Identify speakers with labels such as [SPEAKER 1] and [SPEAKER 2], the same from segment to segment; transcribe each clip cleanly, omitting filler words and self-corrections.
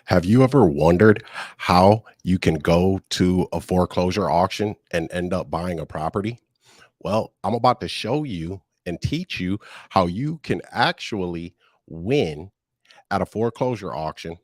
[SPEAKER 1] Have you ever wondered how you can go to a foreclosure auction and end up buying a property? Well, I'm about to show you and teach you how you can actually win at a foreclosure auction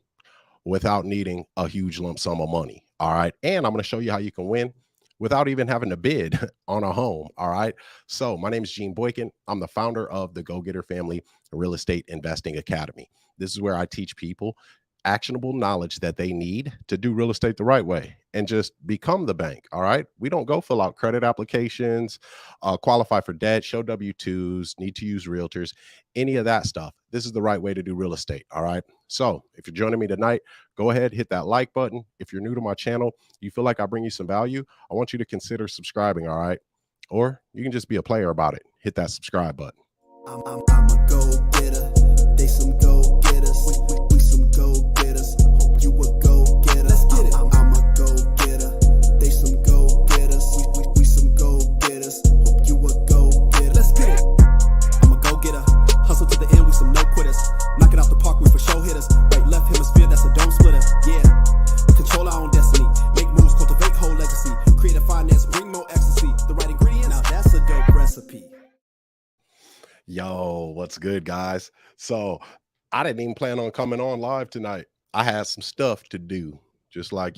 [SPEAKER 1] without needing a huge lump sum of money. All right. And I'm going to show you how you can win without even having to bid on a home. All right. So, my name is Gene Boykin. I'm the founder of the GoGetter Family Real Estate Investing Academy. This is where I teach people actionable knowledge that they need to do real estate the right way and just become the bank. All right. We don't go fill out credit applications, qualify for debt, show W 2s, need to use realtors, any of that stuff. This is the right way to do real estate. All right. So, if you're joining me tonight, go ahead, hit that like button. If you're new to my channel, you feel like I bring you some value, I want you to consider subscribing. All right. Or you can just be a player about it. Hit that subscribe button.
[SPEAKER 2] I'm a go-getter. They some go-getters. We some go-getters. Hope you a go-getter. Let's get it. I'm a go-getter. They some go-getters. We some go-getters. Hope you a go-getter. Let's get it. I'm a go-getter. Hustle to the end. We some no-quitters. Knock it out the park. We for show hitters. Right, left hemisphere. That's a dome splitter. Yeah. We control our own destiny. Make moves. Cultivate whole legacy. Creative finance. Bring more ecstasy. The right ingredients. Now that's a dope recipe.
[SPEAKER 1] Yo, what's good, guys? So, I didn't even plan on coming on live tonight. I had some stuff to do, just like,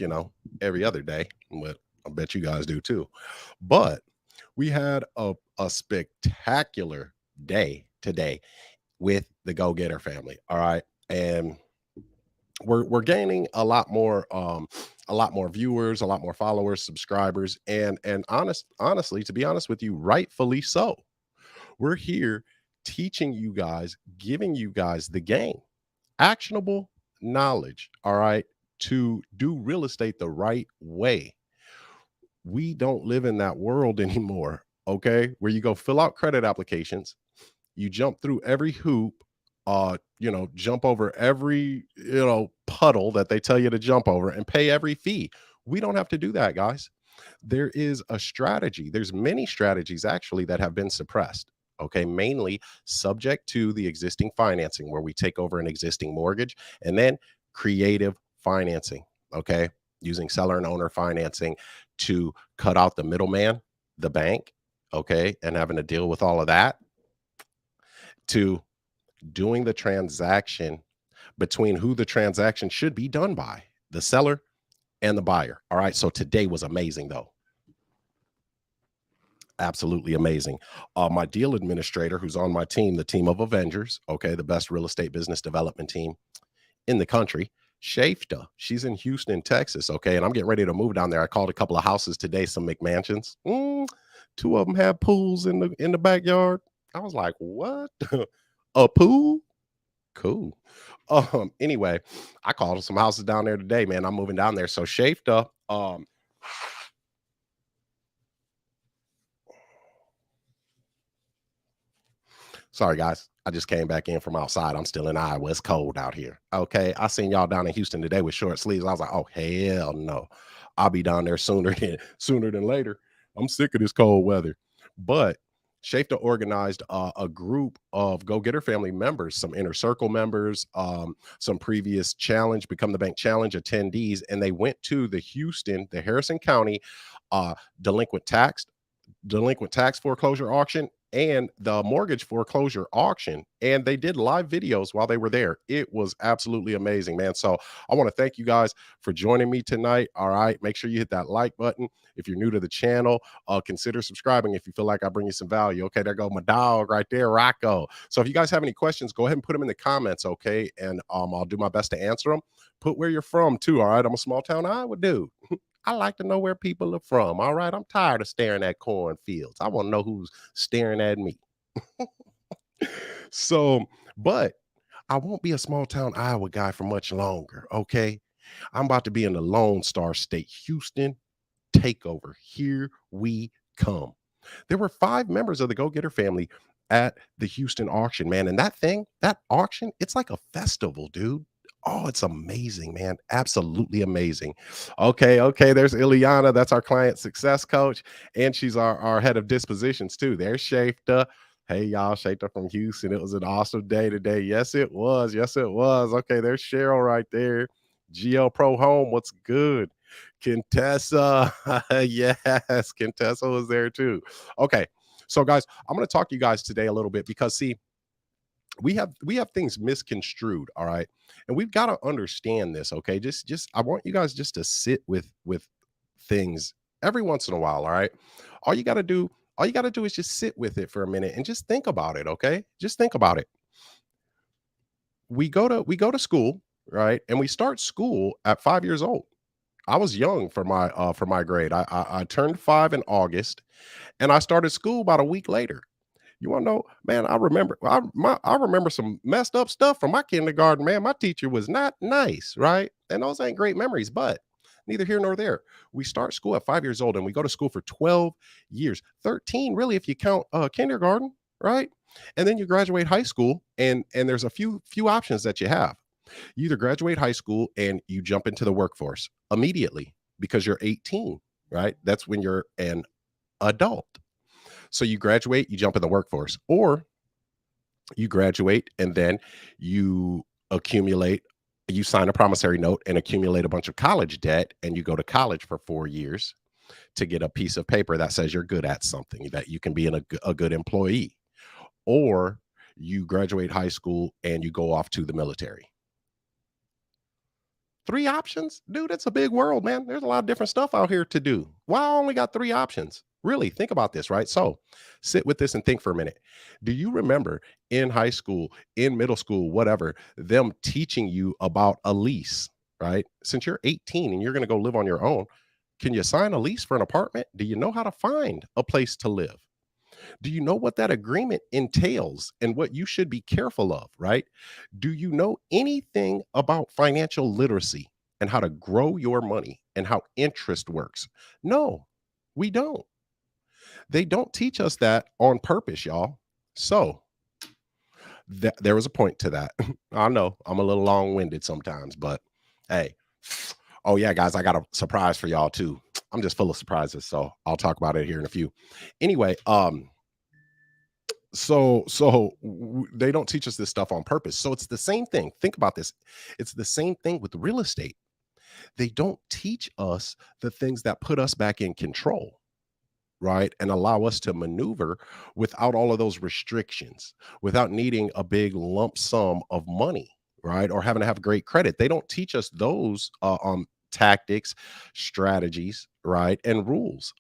[SPEAKER 1] every other day, but I bet you guys do too. But we had a spectacular day today with the Go Getter family. All right. And we're gaining a lot more viewers, a lot more followers, subscribers, and honestly, to be honest with you, rightfully so. We're here teaching you guys, giving you guys the game, actionable knowledge, all right, to do real estate the right way. We don't live in that world anymore, okay? Where you go fill out credit applications, you jump through every hoop, jump over every, puddle that they tell you to jump over and pay every fee. We don't have to do that, guys. There is a strategy. There's many strategies actually that have been suppressed. Okay, mainly subject to the existing financing where we take over an existing mortgage, and then creative financing. Okay, using seller and owner financing to cut out the middleman, the bank. Okay, and having to deal with all of that, to doing the transaction between who the transaction should be done by, the seller and the buyer. All right, so today was amazing though. Absolutely amazing. My deal administrator, who's on my team, the team of Avengers, okay, the best real estate business development team in the country, Shafta. She's in Houston, Texas, okay, and I'm getting ready to move down there. I called a couple of houses today, some McMansions. Two of them had pools in the backyard. I was like, what? A pool? Cool. Anyway, I called some houses down there today, man. I'm moving down there. So Shafta, sorry, guys. I just came back in from outside. I'm still in Iowa. It's cold out here. Okay. I seen y'all down in Houston today with short sleeves. I was like, oh, hell no. I'll be down there sooner than later. I'm sick of this cold weather. But Shafta organized a group of Go Getter family members, some inner circle members, some previous challenge, Become the Bank Challenge attendees, and they went to the Harrison County uh, delinquent tax foreclosure auction and the mortgage foreclosure auction, and they did live videos while they were there. It was absolutely amazing, man. So I want to thank you guys for joining me tonight. All right, make sure you hit that like button. If you're new to the channel, consider subscribing if you feel like I bring you some value. Okay, there go my dog right there, Rocco. So if you guys have any questions, go ahead and put them in the comments, okay, and I'll do my best to answer them. Put where you're from too. All right, I'm a small town Iowa dude. I like to know where people are from. All right. I'm tired of staring at cornfields. I want to know who's staring at me. So, but I won't be a small town Iowa guy for much longer. Okay. I'm about to be in the Lone Star State, Houston takeover. Here we come. There were 5 members of the Go Getter family at the Houston auction, man. And that auction, it's like a festival, dude. Oh, it's amazing, man. Absolutely amazing. Okay. There's Ileana. That's our client success coach. And she's our head of dispositions, too. There's Shafta. Hey, y'all, Shafta from Houston. It was an awesome day today. Yes, it was. Yes, it was. Okay, there's Cheryl right there. GL Pro Home, what's good? Contessa, yes, Contessa was there too. Okay, so guys, I'm going to talk to you guys today a little bit because see, we have things misconstrued, all right, and we've got to understand this. Okay, just I want you guys just to sit with things every once in a while. All right, all you got to do. All you got to do is just sit with it for a minute and just think about it, okay? Just think about it. We go to school, right? And we start school at 5 years old. I was young for my grade. I turned 5 in August and I started school about a week later. You want to know, man? I remember some messed up stuff from my kindergarten. Man, my teacher was not nice, right? And those ain't great memories, but neither here nor there. We start school at 5 years old, and we go to school for 12 years, 13 really if you count kindergarten, right? And then you graduate high school, and there's a few options that you have. You either graduate high school and you jump into the workforce immediately because you're 18, right? That's when you're an adult. So you graduate, you jump in the workforce, or you graduate and then you accumulate, you sign a promissory note and accumulate a bunch of college debt, and you go to college for 4 years to get a piece of paper that says you're good at something, that you can be a good employee. Or you graduate high school and you go off to the military. Three options? Dude, it's a big world, man. There's a lot of different stuff out here to do. Why I only got three options? Really, think about this, right? So sit with this and think for a minute. Do you remember in high school, in middle school, whatever, them teaching you about a lease, right? Since you're 18 and you're going to go live on your own, can you sign a lease for an apartment? Do you know how to find a place to live? Do you know what that agreement entails and what you should be careful of, right? Do you know anything about financial literacy and how to grow your money and how interest works? No, we don't. They don't teach us that on purpose, y'all. So there was a point to that. I know I'm a little long winded sometimes, but hey, oh yeah, guys, I got a surprise for y'all too. I'm just full of surprises, so I'll talk about it here in a few. Anyway, they don't teach us this stuff on purpose. So it's the same thing. Think about this. It's the same thing with real estate. They don't teach us the things that put us back in control, right? And allow us to maneuver without all of those restrictions, without needing a big lump sum of money, right? Or having to have great credit. They don't teach us those tactics, strategies, right? And rules.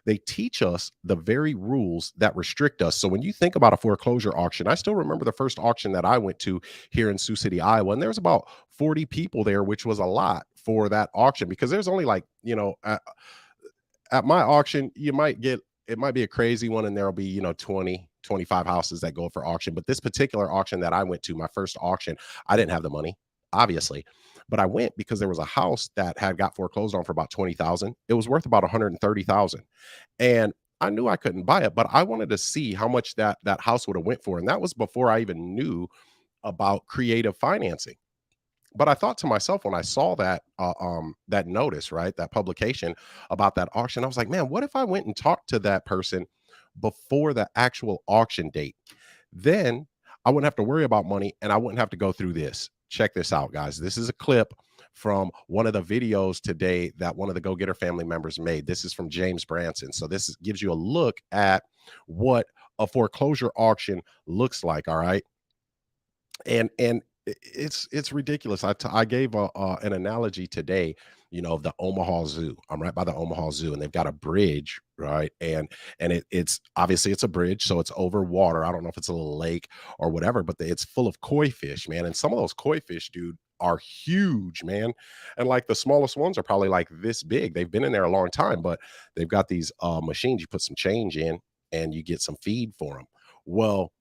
[SPEAKER 1] They teach us the very rules that restrict us. So when you think about a foreclosure auction, I still remember the first auction that I went to here in Sioux City, Iowa, and there was about 40 people there, which was a lot for that auction because there's only like, at my auction, you might get, it might be a crazy one and there'll be, 20, 25 houses that go for auction. But this particular auction that I went to, my first auction, I didn't have the money, obviously, but I went because there was a house that had got foreclosed on for about 20,000. It was worth about 130,000. And I knew I couldn't buy it, but I wanted to see how much that house would have went for. And that was before I even knew about creative financing. But I thought to myself when I saw that notice, right, that publication about that auction, I was like, man, what if I went and talked to that person before the actual auction date? Then I wouldn't have to worry about money and I wouldn't have to go through this. Check this out, guys. This is a clip from one of the videos today that one of the GoGetter family members made. This is from James Branson. So gives you a look at what a foreclosure auction looks like. All right. And it's ridiculous. I gave an analogy today, of the Omaha Zoo. I'm right by the Omaha Zoo, and they've got a bridge, right? And it's obviously it's a bridge, so it's over water. I don't know if it's a little lake or whatever, but it's full of koi fish, man. And some of those koi fish, dude, are huge, man. And like the smallest ones are probably like this big. They've been in there a long time, but they've got these machines. You put some change in, and you get some feed for them. Well,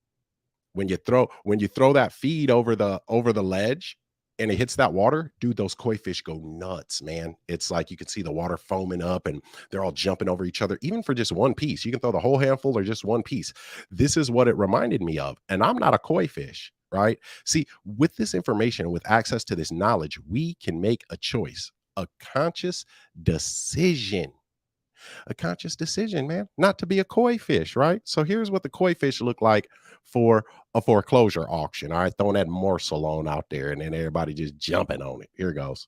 [SPEAKER 1] when you throw that feed over the ledge and it hits that water, dude, those koi fish go nuts, man. It's like you can see the water foaming up and they're all jumping over each other, even for just one piece. You can throw the whole handful or just one piece. This is what it reminded me of. And I'm not a koi fish, right? See, with this information, with access to this knowledge, we can make a choice, a conscious decision. A conscious decision, man, not to be a koi fish, right? So here's what the koi fish look like for a foreclosure auction. All right, throwing that morsel on out there and then everybody just jumping on it. Here goes.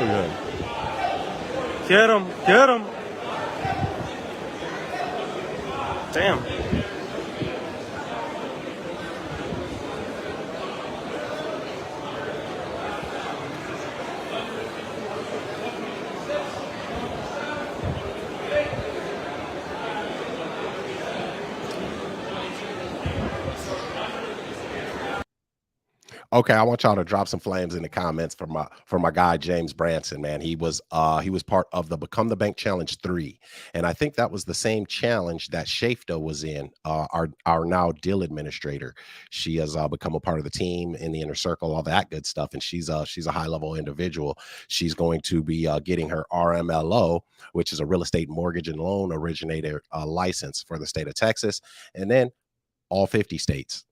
[SPEAKER 1] Okay.
[SPEAKER 3] Get him! Get him! Damn.
[SPEAKER 1] Okay, I want y'all to drop some flames in the comments for my guy James Branson, man. He was part of the Become the Bank Challenge 3. And I think that was the same challenge that Shafta was in, our now deal administrator. She has become a part of the team in the inner circle, all that good stuff. And she's a high level individual. She's going to be getting her RMLO, which is a real estate mortgage and loan originator license for the state of Texas. And then all 50 states.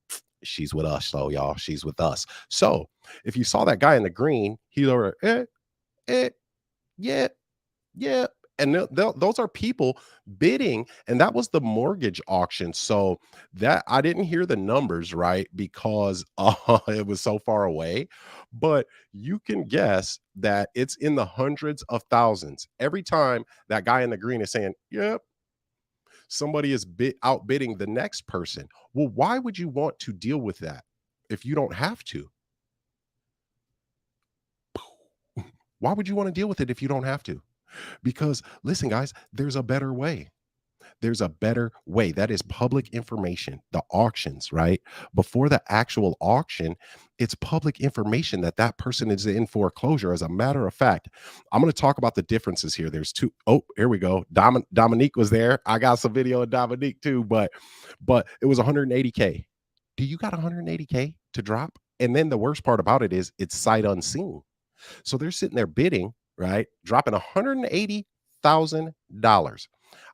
[SPEAKER 1] She's with us. So y'all, she's with us. So if you saw that guy in the green, he's over, eh, yeah, yeah. And those are people bidding. And that was the mortgage auction. So that I didn't hear the numbers, right? Because it was so far away. But you can guess that it's in the hundreds of thousands. Every time that guy in the green is saying, yep, somebody is outbidding the next person. Well, why would you want to deal with that if you don't have to? Why would you want to deal with it if you don't have to? Because listen, guys, there's a better way. There's a better way. That is public information, the auctions, right? Before the actual auction, it's public information that that person is in foreclosure. As a matter of fact, I'm going to talk about the differences here. There's two. Oh, here we go. Dominique was there. I got some video of Dominique too, but it was 180K. Do you got 180K to drop? And then the worst part about it is it's sight unseen. So they're sitting there bidding, right? Dropping $180,000.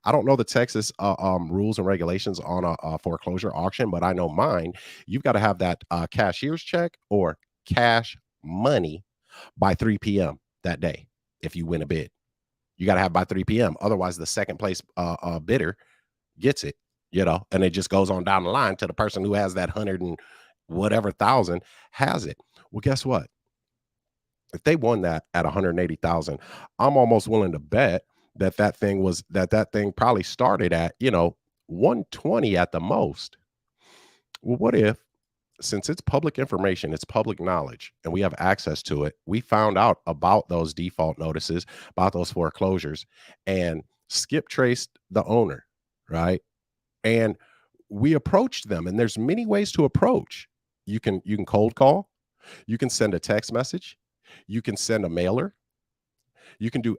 [SPEAKER 1] I don't know the Texas rules and regulations on a foreclosure auction, but I know mine. You've got to have that cashier's check or cash money by 3 p.m. that day if you win a bid. You got to have by 3 p.m. Otherwise, the second place bidder gets it, and it just goes on down the line to the person who has that 100 and whatever thousand has it. Well, guess what? If they won that at 180,000, I'm almost willing to bet that thing probably started at 120 at the most. Well, what if, since it's public information, it's public knowledge, and we have access to it, we found out about those default notices, about those foreclosures, and skip traced the owner, right? And we approached them, and there's many ways to approach. You can cold call, you can send a text message, you can send a mailer, you can do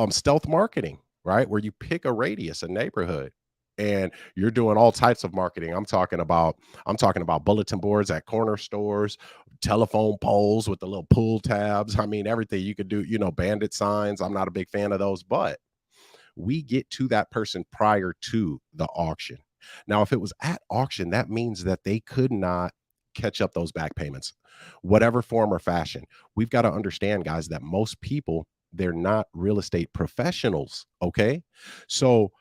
[SPEAKER 1] stealth marketing, right? Where you pick a radius, a neighborhood, and you're doing all types of marketing. I'm talking about bulletin boards at corner stores, telephone poles with the little pull tabs. I mean, everything you could do, bandit signs. I'm not a big fan of those, but we get to that person prior to the auction. Now, if it was at auction, that means that they could not catch up those back payments, whatever form or fashion. We've got to understand, guys, that most people, they're not real estate professionals. Okay. So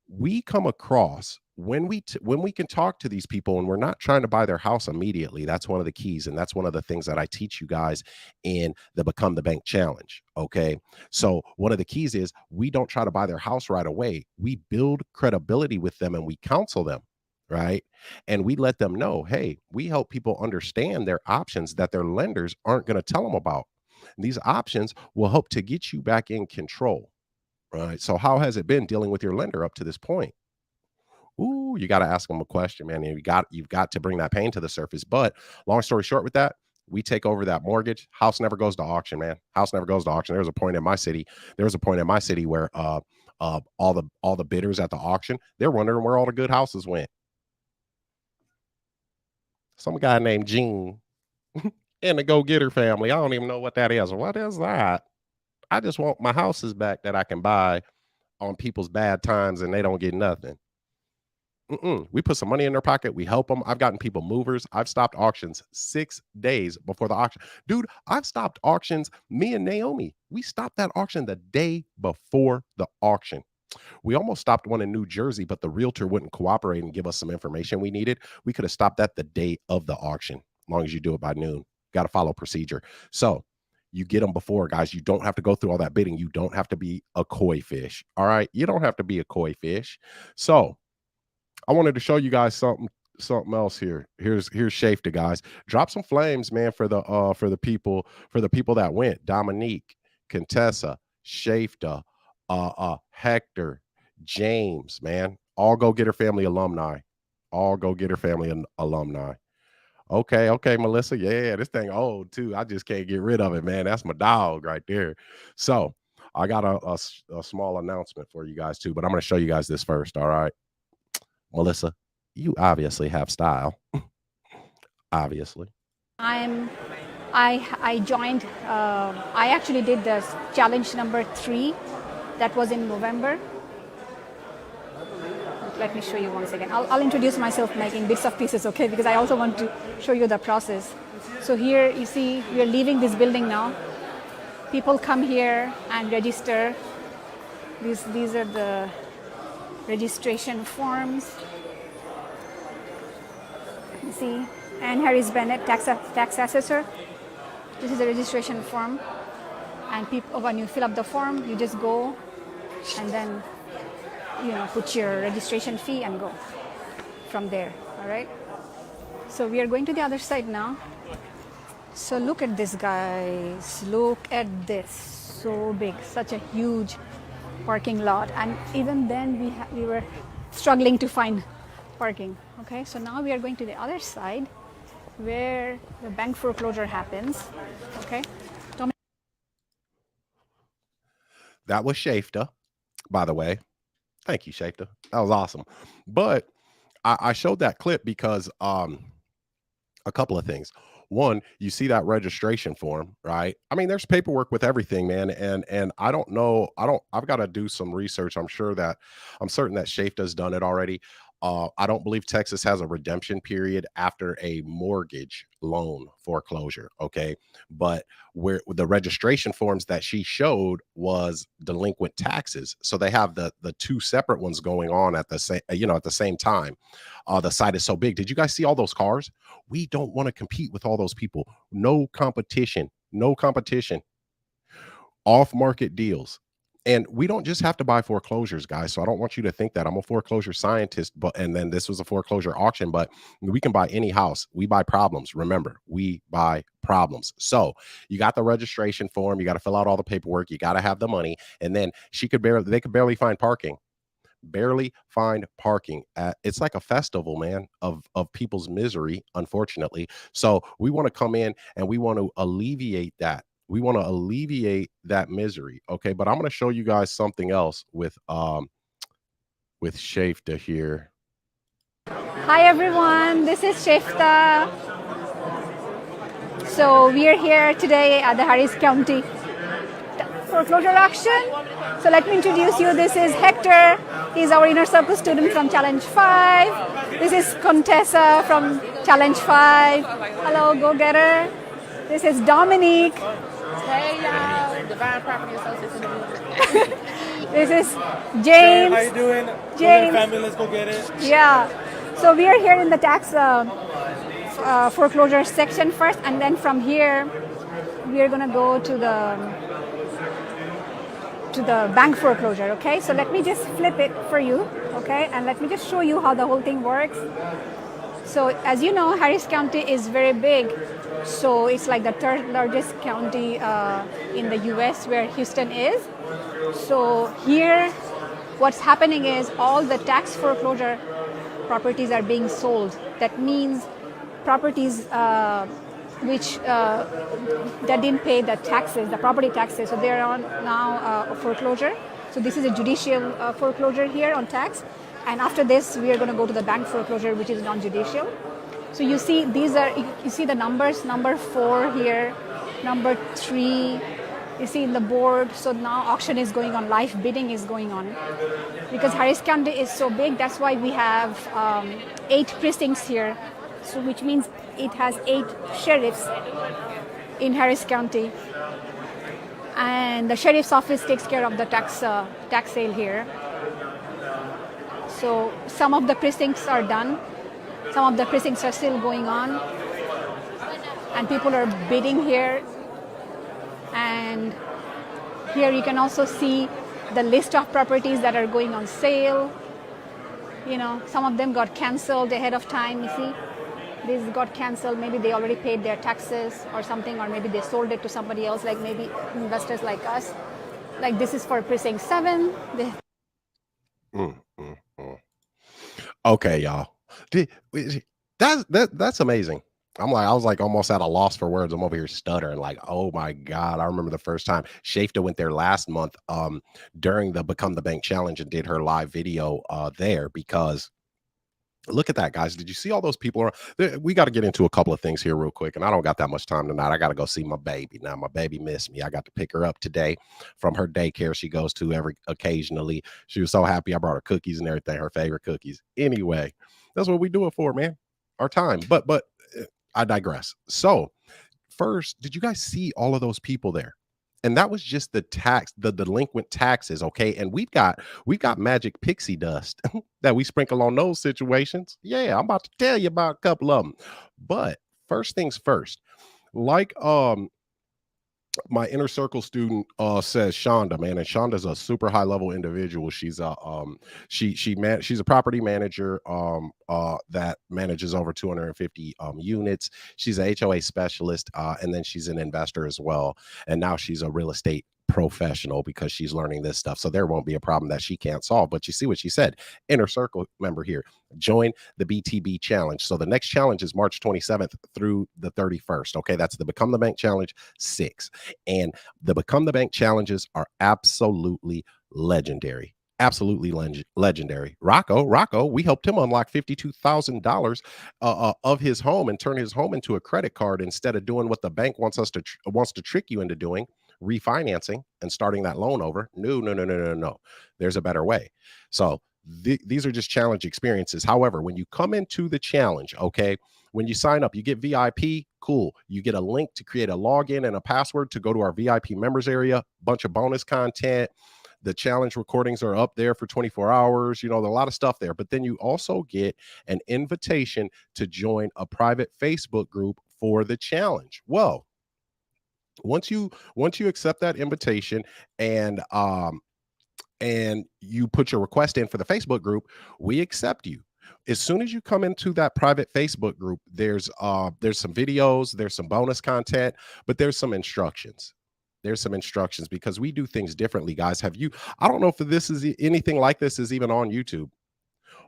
[SPEAKER 1] we come across when we can talk to these people and we're not trying to buy their house immediately. That's one of the keys. And that's one of the things that I teach you guys in the Become the Bank Challenge. Okay. So one of the keys is we don't try to buy their house right away. We build credibility with them and we counsel them. Right. And we let them know, hey, we help people understand their options that their lenders aren't going to tell them about. And these options will help to get you back in control. Right. So how has it been dealing with your lender up to this point? Ooh, you got to ask them a question, man. And you've got to bring that pain to the surface. But long story short with that, we take over that mortgage. House never goes to auction, man. House never goes to auction. There was a point in my city where all the bidders at the auction, they're wondering where all the good houses went. Some guy named Gene in the GoGetter family. I don't even know what that is. What is that? I just want my houses back that I can buy on people's bad times and they don't get nothing. We put some money in their pocket. We help them. I've gotten people movers. I've stopped auctions 6 days before the auction. Dude, I've stopped auctions. Me and Naomi, we stopped that auction the day before the auction. We almost stopped one in New Jersey, but the realtor wouldn't cooperate and give us some information we needed. We could have stopped that the day of the auction, as long as you do it by noon. Got to follow procedure. So You get them before, guys. You don't have to go through all that bidding. You don't have to be a koi fish. All right. You don't have to be a koi fish. So I wanted to show you guys something else here. Here's Shafta, guys. Drop some flames, man, for the people that went. Dominique, Contessa, Shafta, Hector, James, man. All GoGetter Family alumni. All GoGetter Family alumni. Okay, Melissa. Yeah, this thing old too. I just can't get rid of it, man. That's my dog right there. So I got a small announcement for you guys too, but I'm going to show you guys this first. All right, Melissa, you obviously have style. Obviously.
[SPEAKER 4] I joined. I actually did the challenge number 3, that was in November. Let me show you once again. I'll introduce myself making bits of pieces, okay? Because I also want to show you the process. So here you see we are leaving this building now. People come here and register. These are the registration forms. You see, and Harris Bennett, tax assessor. This is the registration form. And people, when you fill up the form, you just go and then put your registration fee and go from there. All right. So we are going to the other side now. So look at this, guys. Look at this. So big, such a huge parking lot. And even then we were struggling to find parking. Okay. So now we are going to the other side where the bank foreclosure happens. Okay.
[SPEAKER 1] That was Shafta, by the way. Thank you, Shafta. That was awesome. But I showed that clip because a couple of things. One, you see that registration form, right? I mean, there's paperwork with everything, man. And I don't know. I've got to do some research. I'm certain that Shafta's done it already. I don't believe Texas has a redemption period after a mortgage loan foreclosure. Okay. But where the registration forms that she showed was delinquent taxes. So they have the two separate ones going on at the same, at the same time. The site is so big. Did you guys see all those cars? We don't want to compete with all those people. No competition, off market deals. And we don't just have to buy foreclosures, guys. So I don't want you to think that I'm a foreclosure scientist, and then this was a foreclosure auction, but we can buy any house. We buy problems. Remember, we buy problems. So you got the registration form. You got to fill out all the paperwork. You got to have the money. And then they could barely find parking. It's like a festival, man, of people's misery, unfortunately. So we want to come in and we want to alleviate that. We want to alleviate that misery. Okay. But I'm going to show you guys something else with Shafta here.
[SPEAKER 4] Hi, everyone. This is Shafta. So we are here today at the Harris County foreclosure auction. So let me introduce you. This is Hector. He's our inner circle student from Challenge 5. This is Contessa from Challenge 5. Hello, GoGetter. This is Dominique.
[SPEAKER 5] Hey y'all, Divine Property Associates in the building.
[SPEAKER 4] This is James.
[SPEAKER 3] How you doing?
[SPEAKER 4] James.
[SPEAKER 3] Family, let's go get it.
[SPEAKER 4] Yeah. So we are here in the tax foreclosure section first, and then from here we are gonna go to the bank foreclosure. Okay. So let me just flip it for you. Okay, and let me just show you how the whole thing works. So as you know, Harris County is very big. So it's like the third largest county in the US, where Houston is. So here, what's happening is all the tax foreclosure properties are being sold. That means properties which that didn't pay the taxes, the property taxes. So they're on now a foreclosure. So this is a judicial foreclosure here on tax. And after this, we are going to go to the bank foreclosure, which is non-judicial. So you see, you see the numbers, number 4 here, number 3, you see in the board. So now auction is going on, live bidding is going on. Because Harris County is so big, that's why we have 8 precincts here. So which means it has 8 sheriffs in Harris County. And the sheriff's office takes care of the tax sale here. So some of the precincts are done. Some of the precincts are still going on, and people are bidding here. And here you can also see the list of properties that are going on sale. You know, some of them got canceled ahead of time, you see. These got canceled, maybe they already paid their taxes or something, or maybe they sold it to somebody else, like maybe investors like us. Like this is for precinct 7.
[SPEAKER 1] Mm, mm, mm. Okay, y'all. That's amazing. I was like almost at a loss for words. I'm over here stuttering, like, oh my God. I remember the first time Shafta went there last month during the Become the Bank Challenge and did her live video there because look at that, guys. Did you see all those people? We got to get into a couple of things here real quick. And I don't got that much time tonight. I got to go see my baby. Now, my baby missed me. I got to pick her up today from her daycare she goes to every occasionally. She was so happy. I brought her cookies and everything, her favorite cookies. Anyway, that's what we do it for, man. Our time. But I digress. So first, did you guys see all of those people there? And that was just the delinquent taxes, okay? And we've got magic pixie dust that we sprinkle on those situations. Yeah, I'm about to tell you about a couple of them. But first things first, like my inner circle student says Shonda, man, and Shonda's a super high level individual. She's a she's a property manager that manages over 250 units. She's a HOA specialist and then she's an investor as well, and now she's a real estate professional because she's learning this stuff, so there won't be a problem that she can't solve. But you see what she said, inner circle member here, join the BTB challenge. So the next challenge is March 27th through the 31st. Okay, that's the Become the Bank Challenge 6. And the Become the Bank challenges are absolutely legendary. Absolutely legendary. Rocco, we helped him unlock $52,000 of his home and turn his home into a credit card instead of doing what the bank wants to trick you into doing, refinancing and starting that loan over. No. There's a better way. So these are just challenge experiences. However, when you come into the challenge, okay, when you sign up, you get VIP. Cool. You get a link to create a login and a password to go to our VIP members area. Bunch of bonus content. The challenge recordings are up there for 24 hours. You know, there's a lot of stuff there. But then you also get an invitation to join a private Facebook group for the challenge. Well, once you accept that invitation and you put your request in for the Facebook group, we accept you. As soon as you come into that private Facebook group, there's some videos, there's some bonus content, but there's some instructions. There's some instructions because we do things differently, guys. I don't know if this is anything like this is even on YouTube.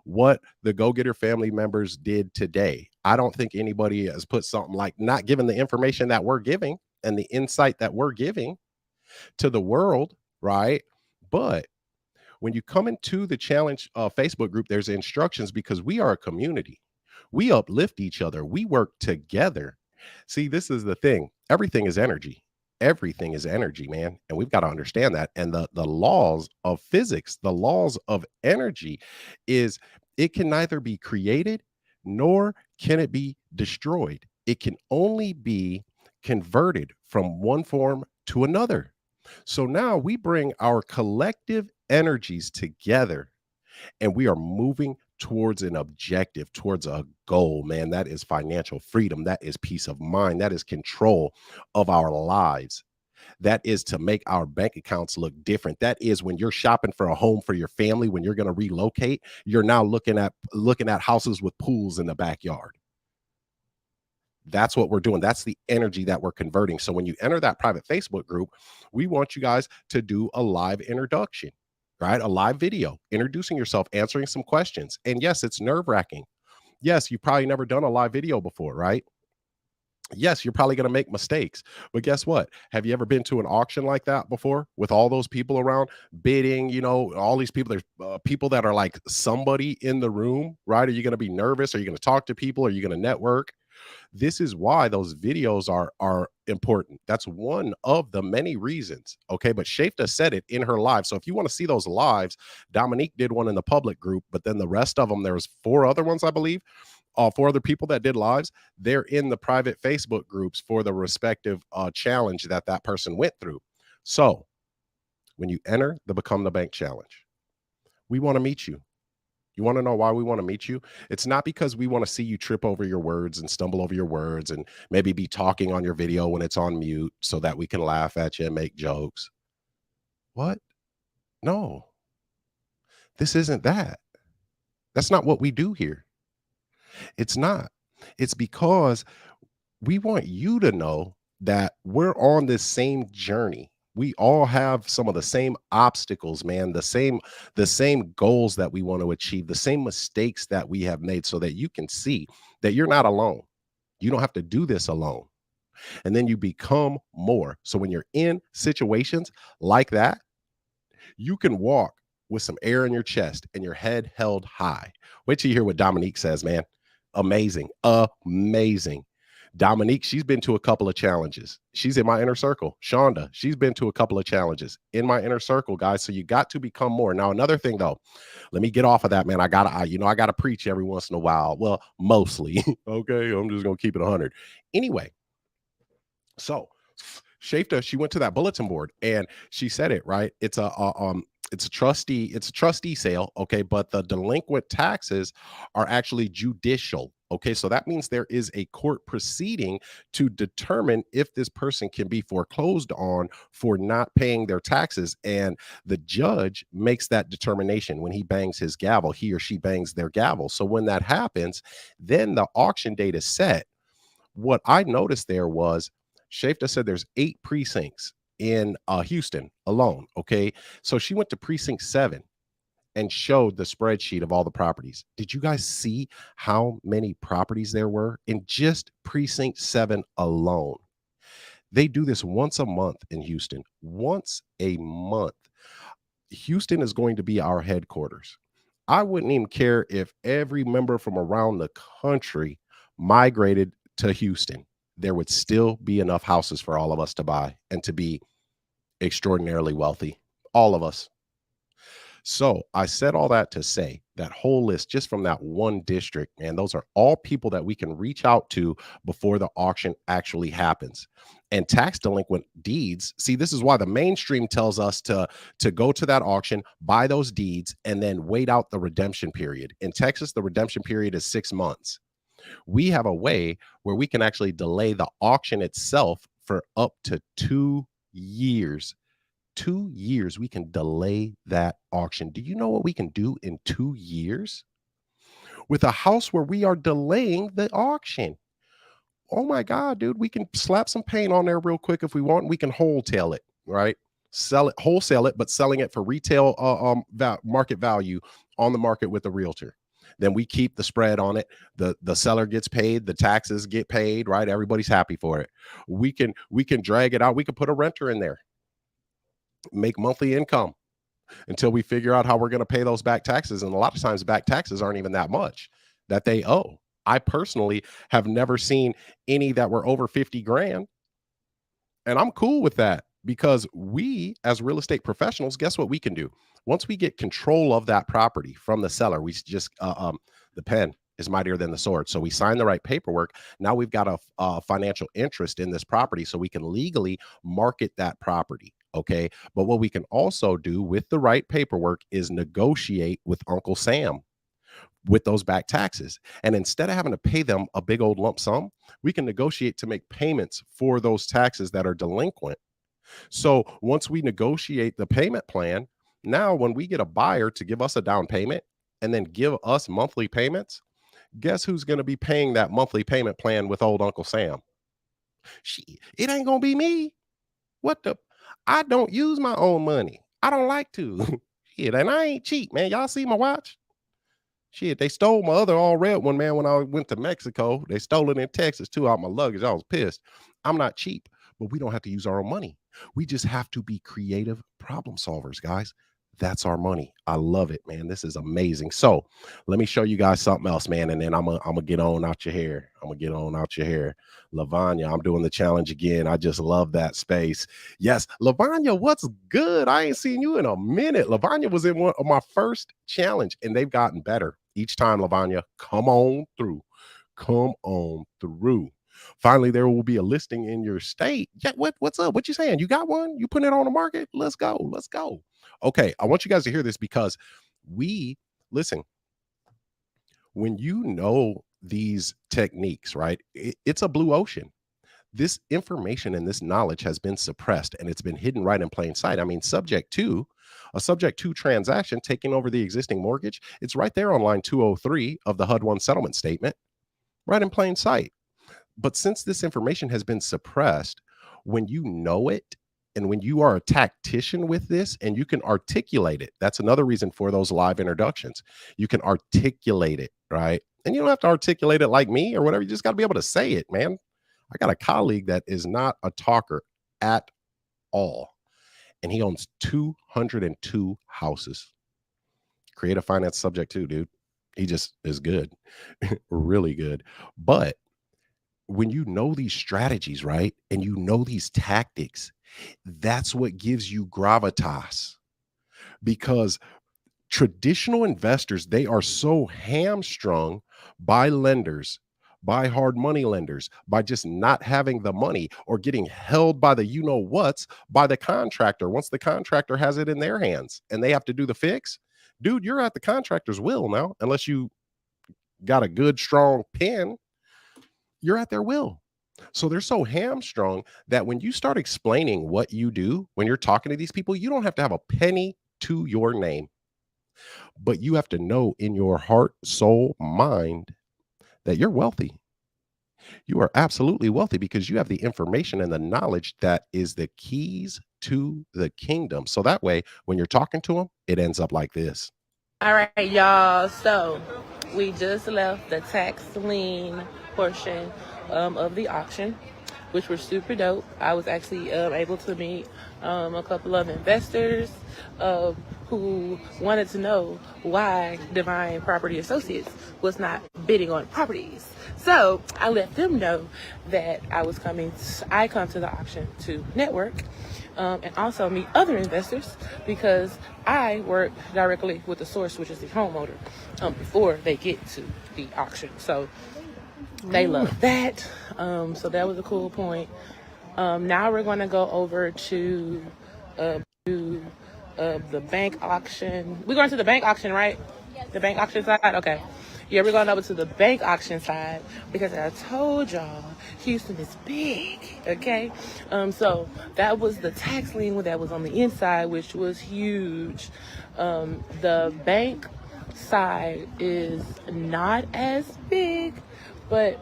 [SPEAKER 1] What the GoGetter family members did today, I don't think anybody has put something like, not given the information that we're giving and the insight that we're giving to the world, right? But when you come into the challenge Facebook group, there's instructions because we are a community. We uplift each other. We work together. See, this is the thing. Everything is energy. Everything is energy, man. And we've got to understand that. And the laws of physics, the laws of energy is it can neither be created nor can it be destroyed. It can only be converted from one form to another. So now we bring our collective energies together and we are moving towards an objective, towards a goal, man. That is financial freedom. That is peace of mind. That is control of our lives. That is to make our bank accounts look different. That is when you're shopping for a home for your family, when you're going to relocate, you're now looking at houses with pools in the backyard. That's what we're doing. That's the energy that we're converting. So when you enter that private Facebook group, we want you guys to do a live introduction, right? A live video, introducing yourself, answering some questions. And yes, it's nerve-wracking. Yes, you've probably never done a live video before, right? Yes, you're probably going to make mistakes. But guess what? Have you ever been to an auction like that before with all those people around bidding, you know, all these people? There's people that are like somebody in the room, right? Are you going to be nervous? Are you going to talk to people? Are you going to network? This is why those videos are important. That's one of the many reasons. Okay. But Shafta said it in her live. So if you want to see those lives, Dominique did one in the public group, but then the rest of them, there was 4 other ones, I believe. 4 other people that did lives. They're in the private Facebook groups for the respective challenge that person went through. So when you enter the Become the Bank challenge, we want to meet you. You want to know why we want to meet you? It's not because we want to see you trip over your words and stumble over your words and maybe be talking on your video when it's on mute so that we can laugh at you and make jokes. What? No, this isn't that. That's not what we do here. It's not. It's because we want you to know that we're on this same journey. We all have some of the same obstacles, man, the same goals that we want to achieve, the same mistakes that we have made so that you can see that you're not alone. You don't have to do this alone. And then you become more. So when you're in situations like that, you can walk with some air in your chest and your head held high. Wait till you hear what Dominique says, man. Amazing. Amazing. Dominique, she's been to a couple of challenges. She's in my inner circle. Shonda, she's been to a couple of challenges in my inner circle, guys. So you got to become more. Now, another thing though, let me get off of that, man. I gotta preach every once in a while. Well, mostly. Okay. I'm just gonna keep it 100. Anyway, so Shafta, she went to that bulletin board and she said it right. It's a trustee sale, okay, but the delinquent taxes are actually judicial. Okay, so that means there is a court proceeding to determine if this person can be foreclosed on for not paying their taxes. And the judge makes that determination when he bangs his gavel, he or she bangs their gavel. So when that happens, then the auction date is set. What I noticed there was Shafta said there's 8 precincts in Houston alone. Okay. So she went to precinct 7 and showed the spreadsheet of all the properties. Did you guys see how many properties there were in just precinct 7 alone? They do this once a month in Houston, once a month. Houston is going to be our headquarters. I wouldn't even care if every member from around the country migrated to Houston. There would still be enough houses for all of us to buy and to be extraordinarily wealthy. All of us. So I said all that to say that whole list just from that one district, man, those are all people that we can reach out to before the auction actually happens. And tax delinquent deeds, see, this is why the mainstream tells us to go to that auction, buy those deeds, and then wait out the redemption period. In Texas, the redemption period is 6 months. We have a way where we can actually delay the auction itself for up to 2 years. 2 years, we can delay that auction. Do you know what we can do in 2 years with a house where we are delaying the auction? Oh my God, dude, we can slap some paint on there real quick if we want. We can wholesale it, right? Sell it, wholesale it, but selling it for retail market value on the market with the realtor. Then we keep the spread on it. The seller gets paid, the taxes get paid, right? Everybody's happy for it. We can drag it out. We can put a renter in there, make monthly income until we figure out how we're going to pay those back taxes. And a lot of times back taxes aren't even that much that they owe. I personally have never seen any that were over 50 grand. And I'm cool with that because we as real estate professionals, guess what we can do? Once we get control of that property from the seller, we just, the pen is mightier than the sword. So we sign the right paperwork. Now we've got a financial interest in this property so we can legally market that property. Okay. But what we can also do with the right paperwork is negotiate with Uncle Sam with those back taxes. And instead of having to pay them a big old lump sum, we can negotiate to make payments for those taxes that are delinquent. So once we negotiate the payment plan, now when we get a buyer to give us a down payment and then give us monthly payments, guess who's going to be paying that monthly payment plan with old Uncle Sam? It ain't going to be me. What the? I don't use my own money. I don't like to. Shit, and I ain't cheap, man. Y'all see my watch? Shit, they stole my other all red one, man, when I went to Mexico. They stole it in Texas, too, out my luggage. I was pissed. I'm not cheap, but we don't have to use our own money. We just have to be creative problem solvers, guys. That's our money. I love it, man. This is amazing. So let me show you guys something else, man. And then I'm gonna get on out your hair. I'm gonna get on out your hair. Lavanya, I'm doing the challenge again. I just love that space. Yes, Lavanya, what's good? I ain't seen you in a minute. Lavanya was in one of my first challenge, and they've gotten better each time. Lavanya, come on through. Come on through. Finally, there will be a listing in your state. Yeah, what's up? What you saying? You got one? You putting it on the market? Let's go. Let's go. Okay, I want you guys to hear this because listen, when you know these techniques, right? It's a blue ocean. This information and this knowledge has been suppressed and it's been hidden right in plain sight. I mean, subject to transaction taking over the existing mortgage, it's right there on line 203 of the HUD 1 settlement statement, right in plain sight. But since this information has been suppressed, when you know it and when you are a tactician with this and you can articulate it, that's another reason for those live introductions. You can articulate it, right? And you don't have to articulate it like me or whatever. You just got to be able to say it, man. I got a colleague that is not a talker at all, and he owns 202 houses. Creative finance subject too, dude. He just is good, really good. But when you know these strategies, right, and you know these tactics, that's what gives you gravitas. Because traditional investors, they are so hamstrung by lenders, by hard money lenders, by just not having the money or getting held by the you know what's by the contractor. Once the contractor has it in their hands and they have to do the fix, dude, you're at the contractor's will now, unless you got a good strong pen, you're at their will. So they're so hamstrung that when you start explaining what you do, when you're talking to these people, you don't have to have a penny to your name, but you have to know in your heart, soul, mind that you're wealthy. You are absolutely wealthy because you have the information and the knowledge that is the keys to the kingdom. So that way, when you're talking to them, it ends up like this.
[SPEAKER 5] All right, y'all. So we just left the tax lien portion of the auction, which was super dope. I was actually able to meet a couple of investors who wanted to know why Divine Property Associates was not bidding on properties. So I let them know that I come to the auction to network and also meet other investors because I work directly with the source, which is the homeowner, before they get to the auction. So they love that. So that was a cool point. Now we're going to go over to the bank auction. We're going to the bank auction, right? The bank auction side? Okay. Yeah, we're going over to the bank auction side because I told y'all Houston is big, okay? So that was the tax lien that was on the inside, which was huge. The bank side is not as big, but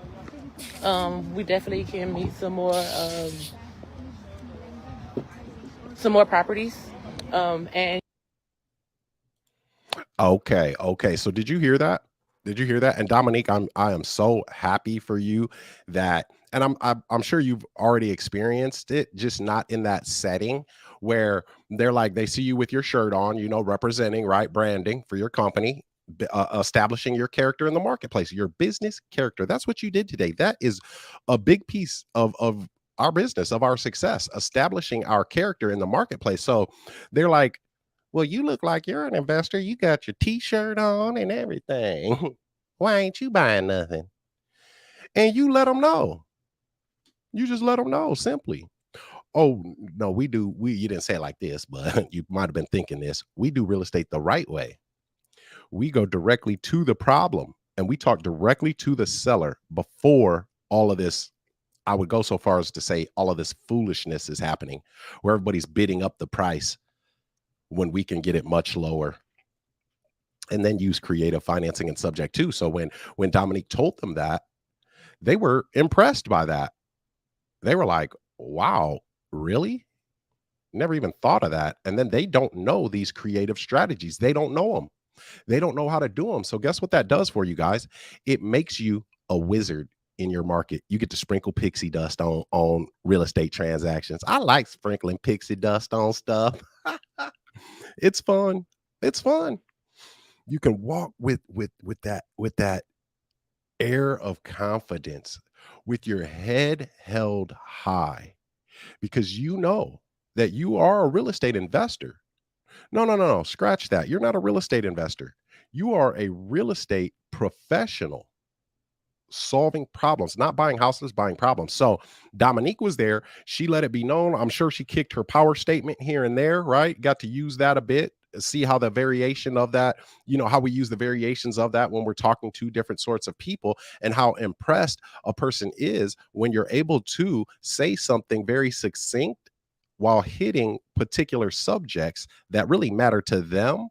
[SPEAKER 5] we definitely can meet some more properties. And
[SPEAKER 1] Okay. So did you hear that? Did you hear that? And Dominique, I am so happy for you that, and I'm sure you've already experienced it, just not in that setting where they're like they see you with your shirt on, representing, right, branding for your company, establishing your character in the marketplace, your business character. That's what you did today. That is a big piece of our business, of our success, establishing our character in the marketplace. So they're like, well, you look like you're an investor. You got your t-shirt on and everything. Why ain't you buying nothing? And you let them know. You just let them know simply. Oh, no, we do. You didn't say it like this, but you might have been thinking this. We do real estate the right way. We go directly to the problem and we talk directly to the seller before all of this. I would go so far as to say all of this foolishness is happening where everybody's bidding up the price when we can get it much lower, and then use creative financing and subject to. So when Dominique told them that, they were impressed by that. They were like, wow, really? Never even thought of that. And then they don't know these creative strategies. They don't know them. They don't know how to do them. So guess what that does for you guys? It makes you a wizard in your market. You get to sprinkle pixie dust on real estate transactions. I like sprinkling pixie dust on stuff. It's fun. It's fun. You can walk with that air of confidence, with your head held high, because you know that you are a real estate investor. No. Scratch that. You're not a real estate investor. You are a real estate professional solving problems, not buying houses, buying problems. So Dominique was there. She let it be known. I'm sure she kicked her power statement here and there, right? Got to use that a bit see how the variation of that, how we use the variations of that when we're talking to different sorts of people, and how impressed a person is when you're able to say something very succinct while hitting particular subjects that really matter to them,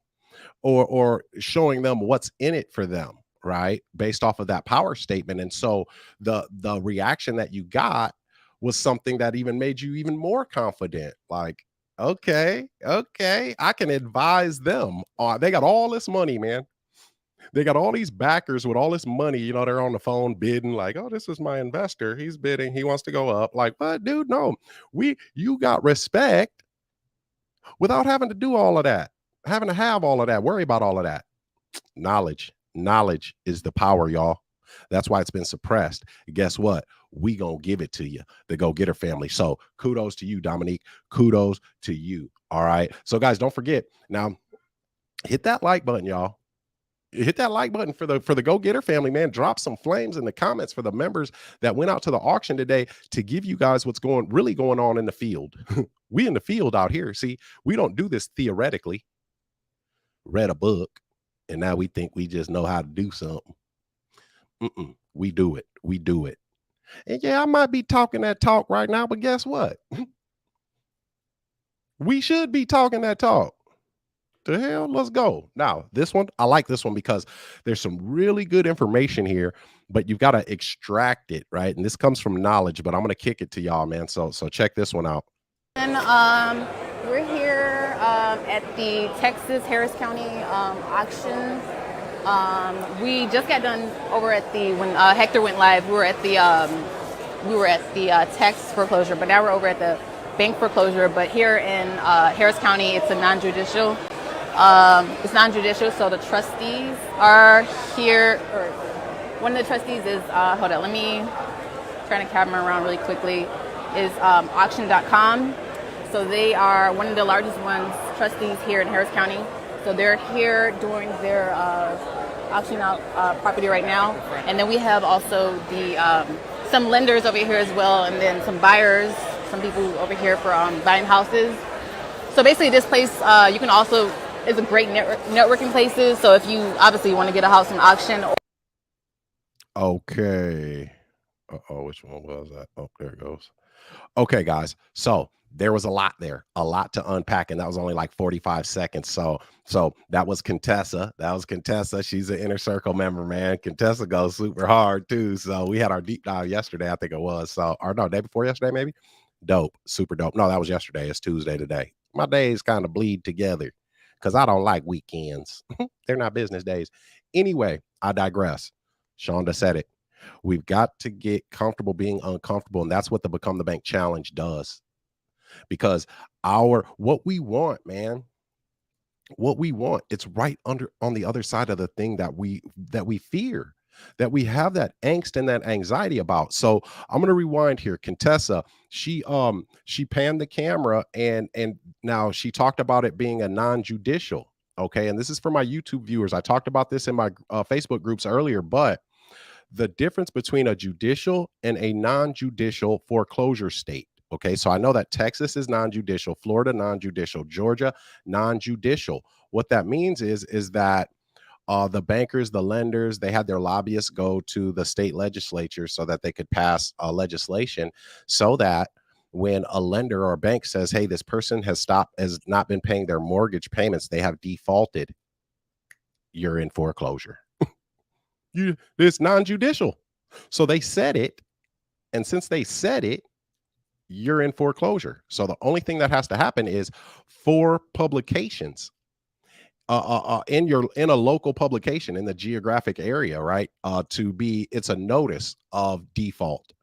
[SPEAKER 1] or showing them what's in it for them, right, based off of that power statement. And so the reaction that you got was something that even made you even more confident, like, okay, I can advise them. They got all this money, man. They got all these backers with all this money. They're on the phone bidding, like, oh, this is my investor, he's bidding, he wants to go up. Like, but dude, no, you got respect without having to do all of that, having to have all of that, worry about all of that. Knowledge is the power, y'all. That's why it's been suppressed. Guess what? We gonna give it to you, the GoGetter family. So kudos to you, Dominique. Kudos to you. All right. So guys, don't forget, now hit that like button, y'all. Hit that like button for the GoGetter family, man. Drop some flames in the comments for the members that went out to the auction today, to give you guys what's really going on in the field. We in the field out here. See, we don't do this theoretically. Read a book and now we think we just know how to do something. We do it. We do it. And yeah, I might be talking that talk right now, but guess what? We should be talking that talk. The hell, let's go. Now, this one, I like this one because there's some really good information here, but you've got to extract it, right? And this comes from knowledge, but I'm going to kick it to y'all, man. So check this one out.
[SPEAKER 6] And we're here at the Texas Harris County auction. We just got done over at when Hector went live. We were at the tax foreclosure, but now we're over at the bank foreclosure. But here in Harris County, it's a non-judicial. It's non-judicial, so the trustees are here. Or one of the trustees is hold on, let me turn the camera around really quickly. Is auction.com. So they are one of the largest trustees here in Harris County. So they're here doing their auctioning out property right now. And then we have also some lenders over here as well, and then some buyers, some people over here for buying houses. So basically this place, you can also, is a great networking places. So if you obviously want to get a house in auction.
[SPEAKER 1] Okay. Which one was that? Oh, there it goes. Okay, guys. So there was a lot there, a lot to unpack, and that was only like 45 seconds. So that was Contessa. She's an Inner Circle member, man. Contessa goes super hard too. So we had our deep dive yesterday, I think it was. So, or no, day before yesterday, maybe. Dope, super dope. No, that was yesterday. It's Tuesday today. My days kind of bleed together because I don't like weekends. They're not business days. Anyway, I digress. Shonda said it. We've got to get comfortable being uncomfortable, and that's what the Become the Bank Challenge does. Because what we want, man, it's right on the other side of the thing that we fear, that we have that angst and that anxiety about. So I'm going to rewind here. Contessa, she panned the camera and now she talked about it being a non-judicial. Okay. And this is for my YouTube viewers. I talked about this in my Facebook groups earlier, but the difference between a judicial and a non-judicial foreclosure state. Okay, so I know that Texas is non-judicial, Florida non-judicial, Georgia non-judicial. What that means is that the bankers, the lenders, they had their lobbyists go to the state legislature so that they could pass legislation so that when a lender or a bank says, hey, this person has not been paying their mortgage payments, they have defaulted, you're in foreclosure. It's non-judicial. So they said it. And since they said it, you're in foreclosure. So the only thing that has to happen is 4 publications in a local publication in the geographic area, right? It's a notice of default.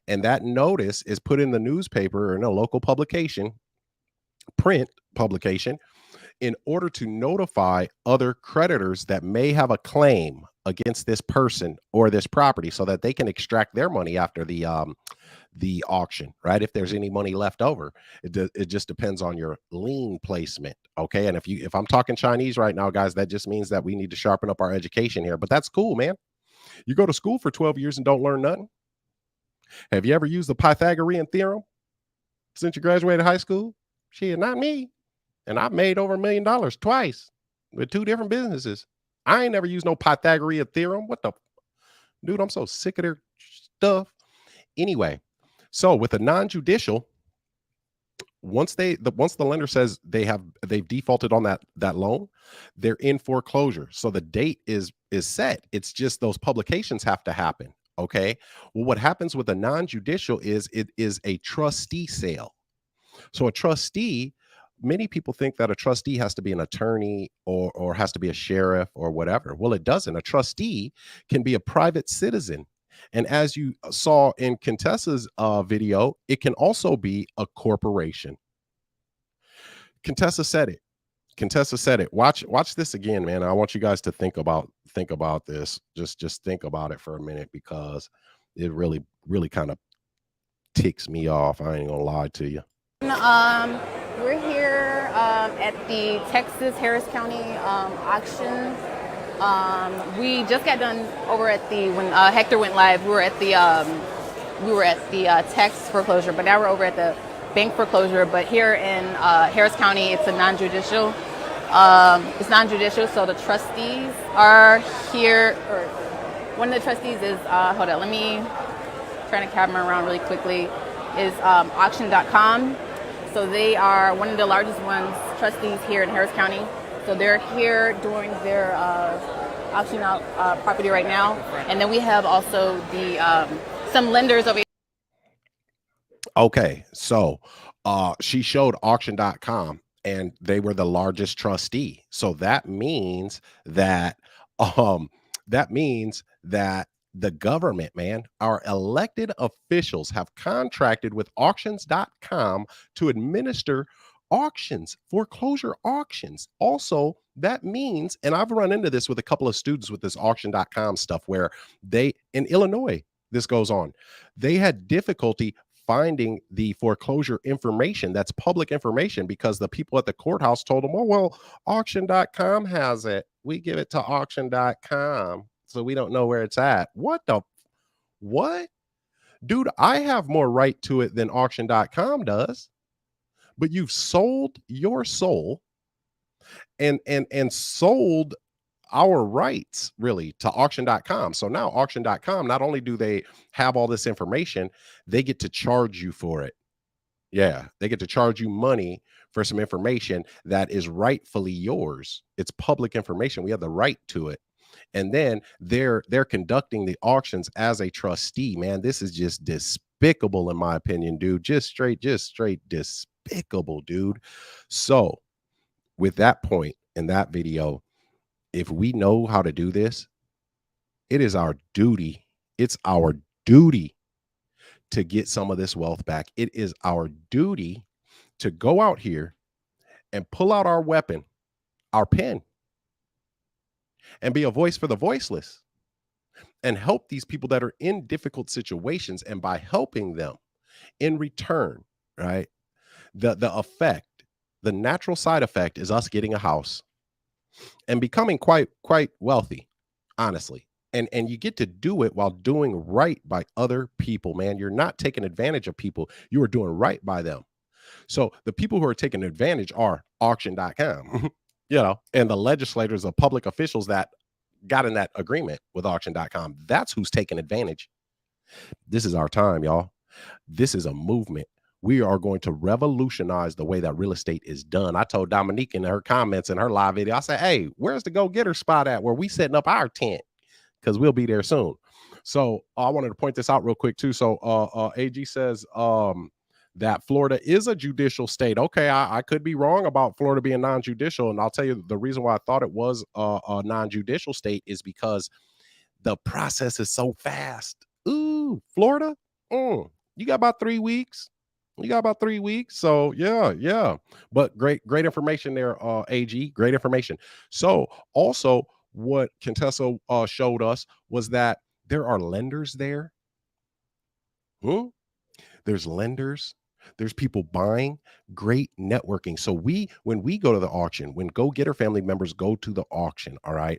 [SPEAKER 1] And that notice is put in the newspaper or in a local publication, print publication, in order to notify other creditors that may have a claim against this person or this property so that they can extract their money after the auction, right? If there's any money left over, it just depends on your lien placement. Okay. And if I'm talking Chinese right now, guys, that just means that we need to sharpen up our education here, but that's cool, man. You go to school for 12 years and don't learn nothing. Have you ever used the Pythagorean theorem since you graduated high school? Shit, not me. and I've made over $1 million twice with 2 different businesses. I ain't never used no Pythagorean theorem. What the dude? I'm so sick of their stuff. Anyway, so with a non-judicial, once the lender says they've defaulted on that loan, they're in foreclosure. So the date is set. It's just those publications have to happen. Okay. Well, what happens with a non-judicial is it is a trustee sale. So a trustee, many people think that a trustee has to be an attorney or has to be a sheriff or whatever. Well, it doesn't. A trustee can be a private citizen. And as you saw in Contessa's video, it can also be a corporation. Contessa said it. Contessa said it. Watch this again, man. I want you guys to think about this. Just think about it for a minute, because it really kind of ticks me off. I ain't gonna lie to you.
[SPEAKER 6] We're here at the Texas Harris County auction. We just got done over at when Hector went live. We were at the tax foreclosure, but now we're over at the bank foreclosure. But here in Harris County, it's a non-judicial. It's non-judicial, so the trustees are here. Or one of the trustees is hold on. Let me turn the camera around really quickly. Is auction.com. So they are one of the largest trustees here in Harris County. So they're here doing their auction out property right now. And then we have also the some lenders over here.
[SPEAKER 1] Okay, so she showed auction.com, and they were the largest trustee. So that means that the government, man, our elected officials have contracted with auctions.com to administer auctions, foreclosure auctions. Also, that means, and I've run into this with a couple of students with this auction.com stuff, where in Illinois, this goes on. They had difficulty finding the foreclosure information that's public information, because the people at the courthouse told them, oh, well, auction.com has it. We give it to auction.com. So we don't know where it's at. What? Dude, I have more right to it than auction.com does. But you've sold your soul and sold our rights really to auction.com. So now auction.com, not only do they have all this information, they get to charge you for it. Yeah, they get to charge you money for some information that is rightfully yours. It's public information. We have the right to it. And then they're conducting the auctions as a trustee. Man, this is just despicable, in my opinion, dude. Just straight despicable, dude. So with that point in that video, if we know how to do this, it is our duty. It's our duty to get some of this wealth back. It is our duty to go out here and pull out our weapon, our pen, and be a voice for the voiceless, and help these people that are in difficult situations. And by helping them in return, right, the effect, the natural side effect is us getting a house and becoming quite wealthy, honestly. And you get to do it while doing right by other people, man. You're not taking advantage of people. You are doing right by them. So the people who are taking advantage are auction.com, and the legislators, the public officials that got in that agreement with auction.com. That's who's taking advantage. This is our time, y'all. This is a movement. We are going to revolutionize the way that real estate is done. I told Dominique in her comments in her live video, I said, hey, where's the go-getter spot at where we setting up our tent? Because we'll be there soon. So I wanted to point this out real quick too. So AG says that Florida is a judicial state. Okay, I could be wrong about Florida being non-judicial. And I'll tell you the reason why I thought it was a non-judicial state is because the process is so fast. Ooh, Florida, you got about 3 weeks. So yeah. But great information there, AG. Great information. So also what Contessa showed us was that there are lenders there. There's lenders. There's people buying. Great networking. So when we go to the auction, when GoGetter family members go to the auction, all right,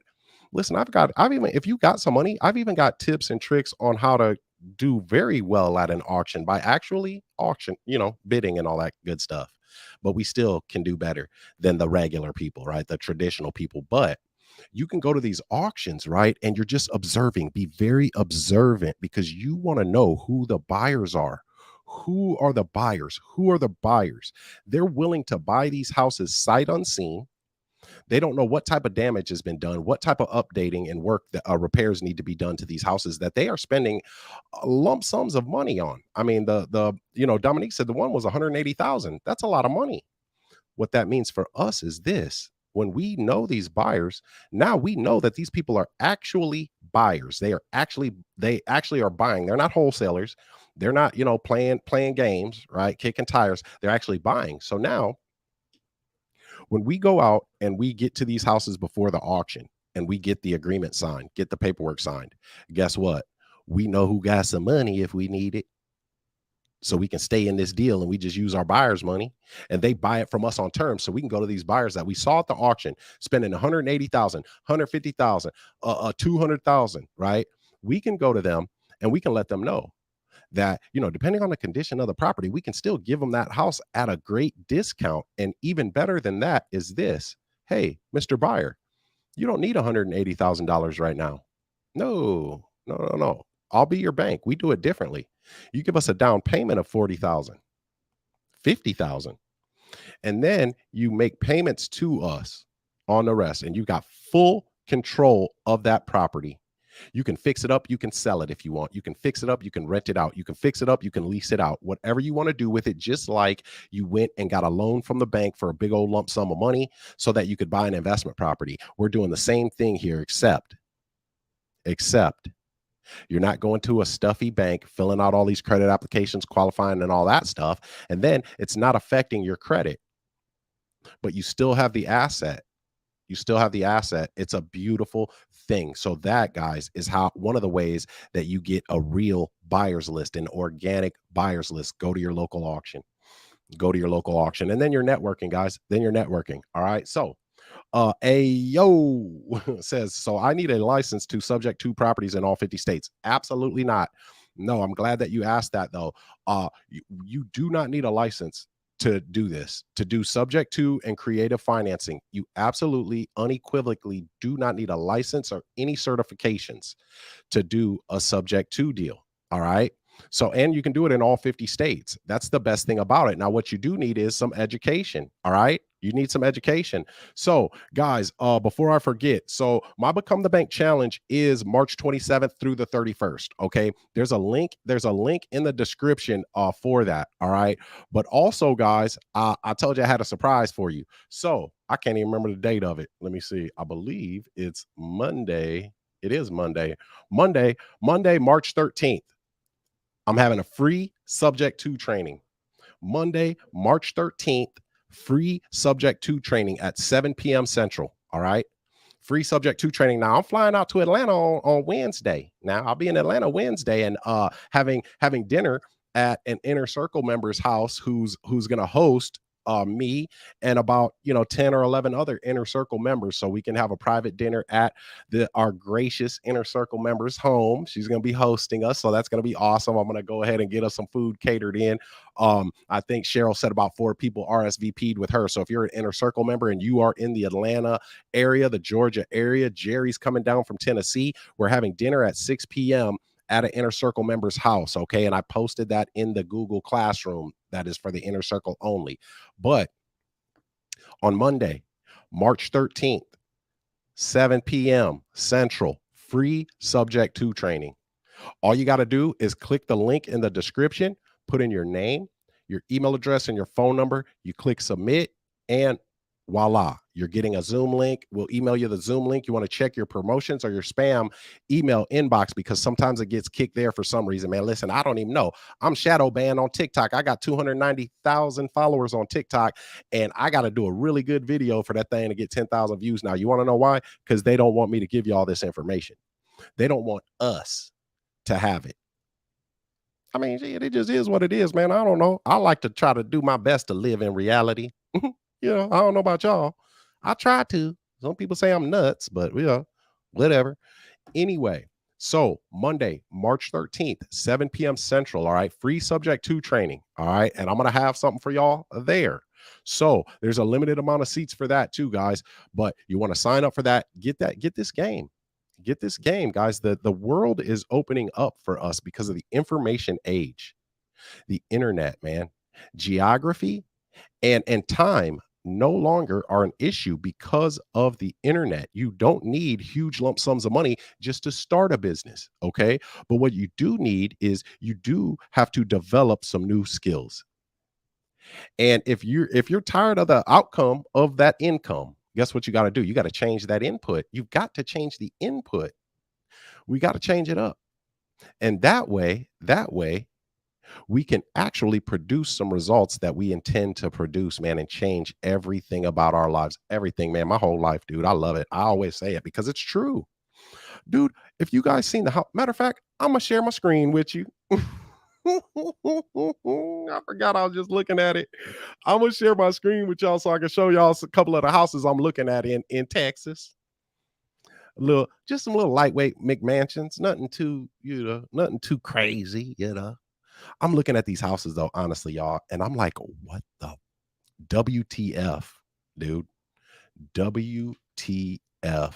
[SPEAKER 1] listen, if you got some money, I've even got tips and tricks on how to do very well at an auction by actually bidding and all that good stuff. but we still can do better than the regular people, right? The traditional people. But you can go to these auctions, right? And you're just observing. Be very observant because you want to know who the buyers are. Who are the buyers? Who are the buyers? They're willing to buy these houses sight unseen. They don't know what type of damage has been done, what type of updating and work that repairs need to be done to these houses that they are spending lump sums of money on. I mean, Dominique said the one was 180,000. That's a lot of money. What that means for us is this: when we know these buyers, now we know that these people are actually buyers. They actually are buying. They're not wholesalers. They're not, playing games, right? Kicking tires. They're actually buying. So now when we go out and we get to these houses before the auction and we get the agreement signed, get the paperwork signed, guess what? We know who got some money if we need it. So we can stay in this deal and we just use our buyer's money and they buy it from us on terms. So we can go to these buyers that we saw at the auction spending 180,000, 150,000, 200,000, right? We can go to them and we can let them know that, depending on the condition of the property, we can still give them that house at a great discount. And even better than that is this: hey, Mr. Buyer, you don't need $180,000 right now. No, no, no, no. I'll be your bank. We do it differently. You give us a down payment of 40,000, 50,000, and then you make payments to us on the rest, and you've got full control of that property. You can fix it up. You can sell it if you want. You can fix it up. You can rent it out. You can fix it up. You can lease it out. Whatever you want to do with it, just like you went and got a loan from the bank for a big old lump sum of money so that you could buy an investment property. We're doing the same thing here, except you're not going to a stuffy bank, filling out all these credit applications, qualifying and all that stuff. And then it's not affecting your credit, but you still have the asset. You still have the asset. It's a beautiful thing. So that, guys, is how one of the ways that you get a real buyer's list, an organic buyer's list. Go to your local auction. Go to your local auction. And then you're networking, guys. Then you're networking. All right. So Ayo says, so I need a license to subject to properties in all 50 states. Absolutely not. No, I'm glad that you asked that, though. You do not need a license to do this, to do subject to and creative financing. You absolutely unequivocally do not need a license or any certifications to do a subject to deal. All right. So, and you can do it in all 50 states. That's the best thing about it. Now, what you do need is some education. All right. You need some education. So, guys, before I forget, so my Become the Bank challenge is March 27th through the 31st. Okay. There's a link in the description for that. All right. But also, guys, I told you I had a surprise for you. So I can't even remember the date of it. Let me see. I believe it's Monday. It is Monday, March 13th. I'm having a free subject to training. Monday, March 13th, free subject to training at 7 p.m. Central. All right. Free subject to training. Now I'm flying out to Atlanta on Wednesday. Now I'll be in Atlanta Wednesday and having dinner at an inner circle member's house who's going to host me and about 10 or 11 other inner circle members, so we can have a private dinner at our gracious inner circle member's home. She's going to be hosting us, so that's going to be awesome. I'm going to go ahead and get us some food catered in. I think Cheryl said about 4 people RSVP'd with her. So if you're an inner circle member and you are in the Atlanta area, the Georgia area, Jerry's coming down from Tennessee. We're having dinner at 6 p.m. at an inner circle member's house. Okay. And I posted that in the Google Classroom. That is for the inner circle only. But on Monday, March 13th, 7 p.m. Central, free subject to training. All you got to do is click the link in the description, put in your name, your email address, and your phone number. You click submit, and voila, you're getting a Zoom link. We'll email you the Zoom link. You want to check your promotions or your spam email inbox, because sometimes it gets kicked there for some reason, man. Listen, I don't even know. I'm shadow banned on TikTok. I got 290,000 followers on TikTok, and I got to do a really good video for that thing to get 10,000 views. Now, you want to know why? Because they don't want me to give you all this information. They don't want us to have it. I mean, it just is what it is, man. I don't know. I like to try to do my best to live in reality. I don't know about y'all. I try to. Some people say I'm nuts, but whatever. Anyway, so Monday, March 13th, 7 p.m. Central. All right. Free subject to training. All right. And I'm going to have something for y'all there. So there's a limited amount of seats for that too, guys. But you want to sign up for that. Get this game. Get this game, guys. The world is opening up for us because of the information age, the internet, man. Geography and time no longer are an issue because of the internet. You don't need huge lump sums of money just to start a business, okay? But what you do need is you do have to develop some new skills. And if you're tired of the outcome of that income, guess what you got to do? You got to change that input. You've got to change the input. We got to change it up. And that way we can actually produce some results that we intend to produce, man, and change everything about our lives. Everything, man. My whole life, dude. I love it. I always say it because it's true. Dude, if you guys seen the house, matter of fact, I'm gonna share my screen with you. I forgot I was just looking at it. I'm gonna share my screen with y'all so I can show y'all a couple of the houses I'm looking at in Texas. Just some little lightweight McMansions, nothing too. I'm looking at these houses though, honestly, y'all, and I'm like, what the WTF, dude? WTF.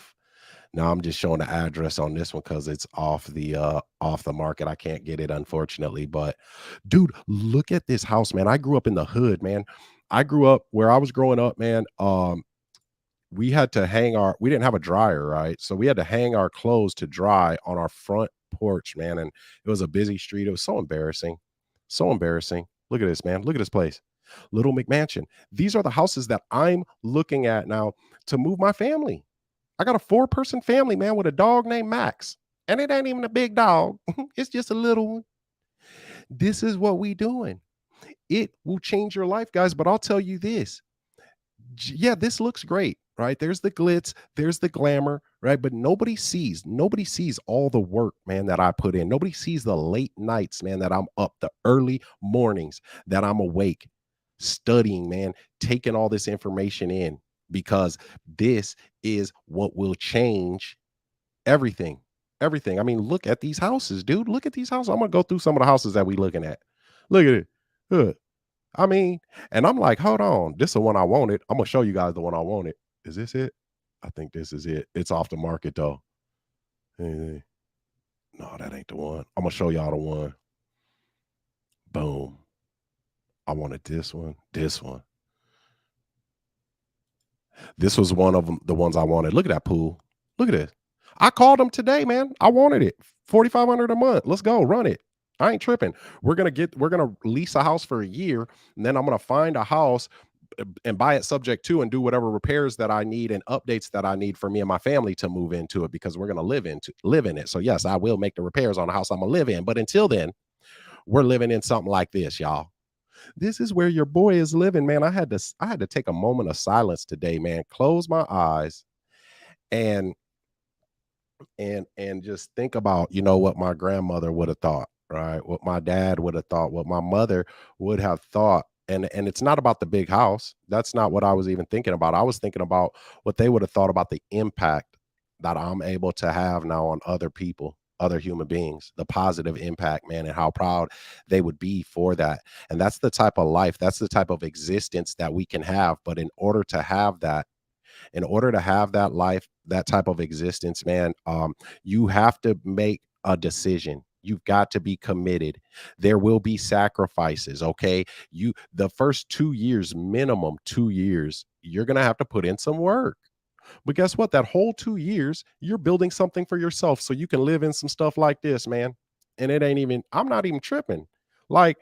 [SPEAKER 1] Now I'm just showing the address on this one because it's off the market. I can't get it, unfortunately. But dude, look at this house, man. I grew up in the hood, man. I grew up where I was growing up, man. We didn't have a dryer, right? So we had to hang our clothes to dry on our front porch, man. And it was a busy street. It was so embarrassing. So embarrassing. Look at this, man. Look at this place. Little McMansion. These are the houses that I'm looking at now to move my family. I got a 4-person family, man, with a dog named Max. And it ain't even a big dog. It's just a little one. This is what we doing. It will change your life, guys. But I'll tell you this. Yeah, this looks great, right? There's the glitz, there's the glamour, right? But nobody sees all the work, man, that I put in. Nobody sees the late nights, man, that I'm up, the early mornings that I'm awake, studying, man, taking all this information in, because this is what will change everything. Everything. I mean, look at these houses, dude. Look at these houses. I'm gonna go through some of the houses that we looking at. Look at it. Look. I mean, and I'm like, hold on, this is the one I wanted. I'm gonna show you guys the one I wanted. Is this it? I think this is it. It's off the market though. No, that ain't the one. I'm gonna show y'all the one. Boom. I wanted this one. This one. This was one of them, the ones I wanted. Look at that pool. Look at this. I called them today, man. I wanted it. $4,500 a month. Let's go. Run it. I ain't tripping. We're gonna lease a house for a year, and then I'm gonna find a house and buy it subject to and do whatever repairs that I need and updates that I need for me and my family to move into it, because we're gonna live in it. So yes, I will make the repairs on the house I'm gonna live in. But until then, we're living in something like this, y'all. This is where your boy is living, man. I had to take a moment of silence today, man. Close my eyes and and just think about, what my grandmother would have thought, right? What my dad would have thought, what my mother would have thought. And it's not about the big house. That's not what I was even thinking about. I was thinking about what they would have thought about the impact that I'm able to have now on other people, other human beings, the positive impact, man, and how proud they would be for that. And that's the type of life, that's the type of existence that we can have. But in order to have that life, that type of existence, man, you have to make a decision. You've got to be committed. There will be sacrifices. Okay. The first 2 years, minimum 2 years, you're going to have to put in some work. But guess what? That whole 2 years, you're building something for yourself so you can live in some stuff like this, man. And I'm not even tripping. Like,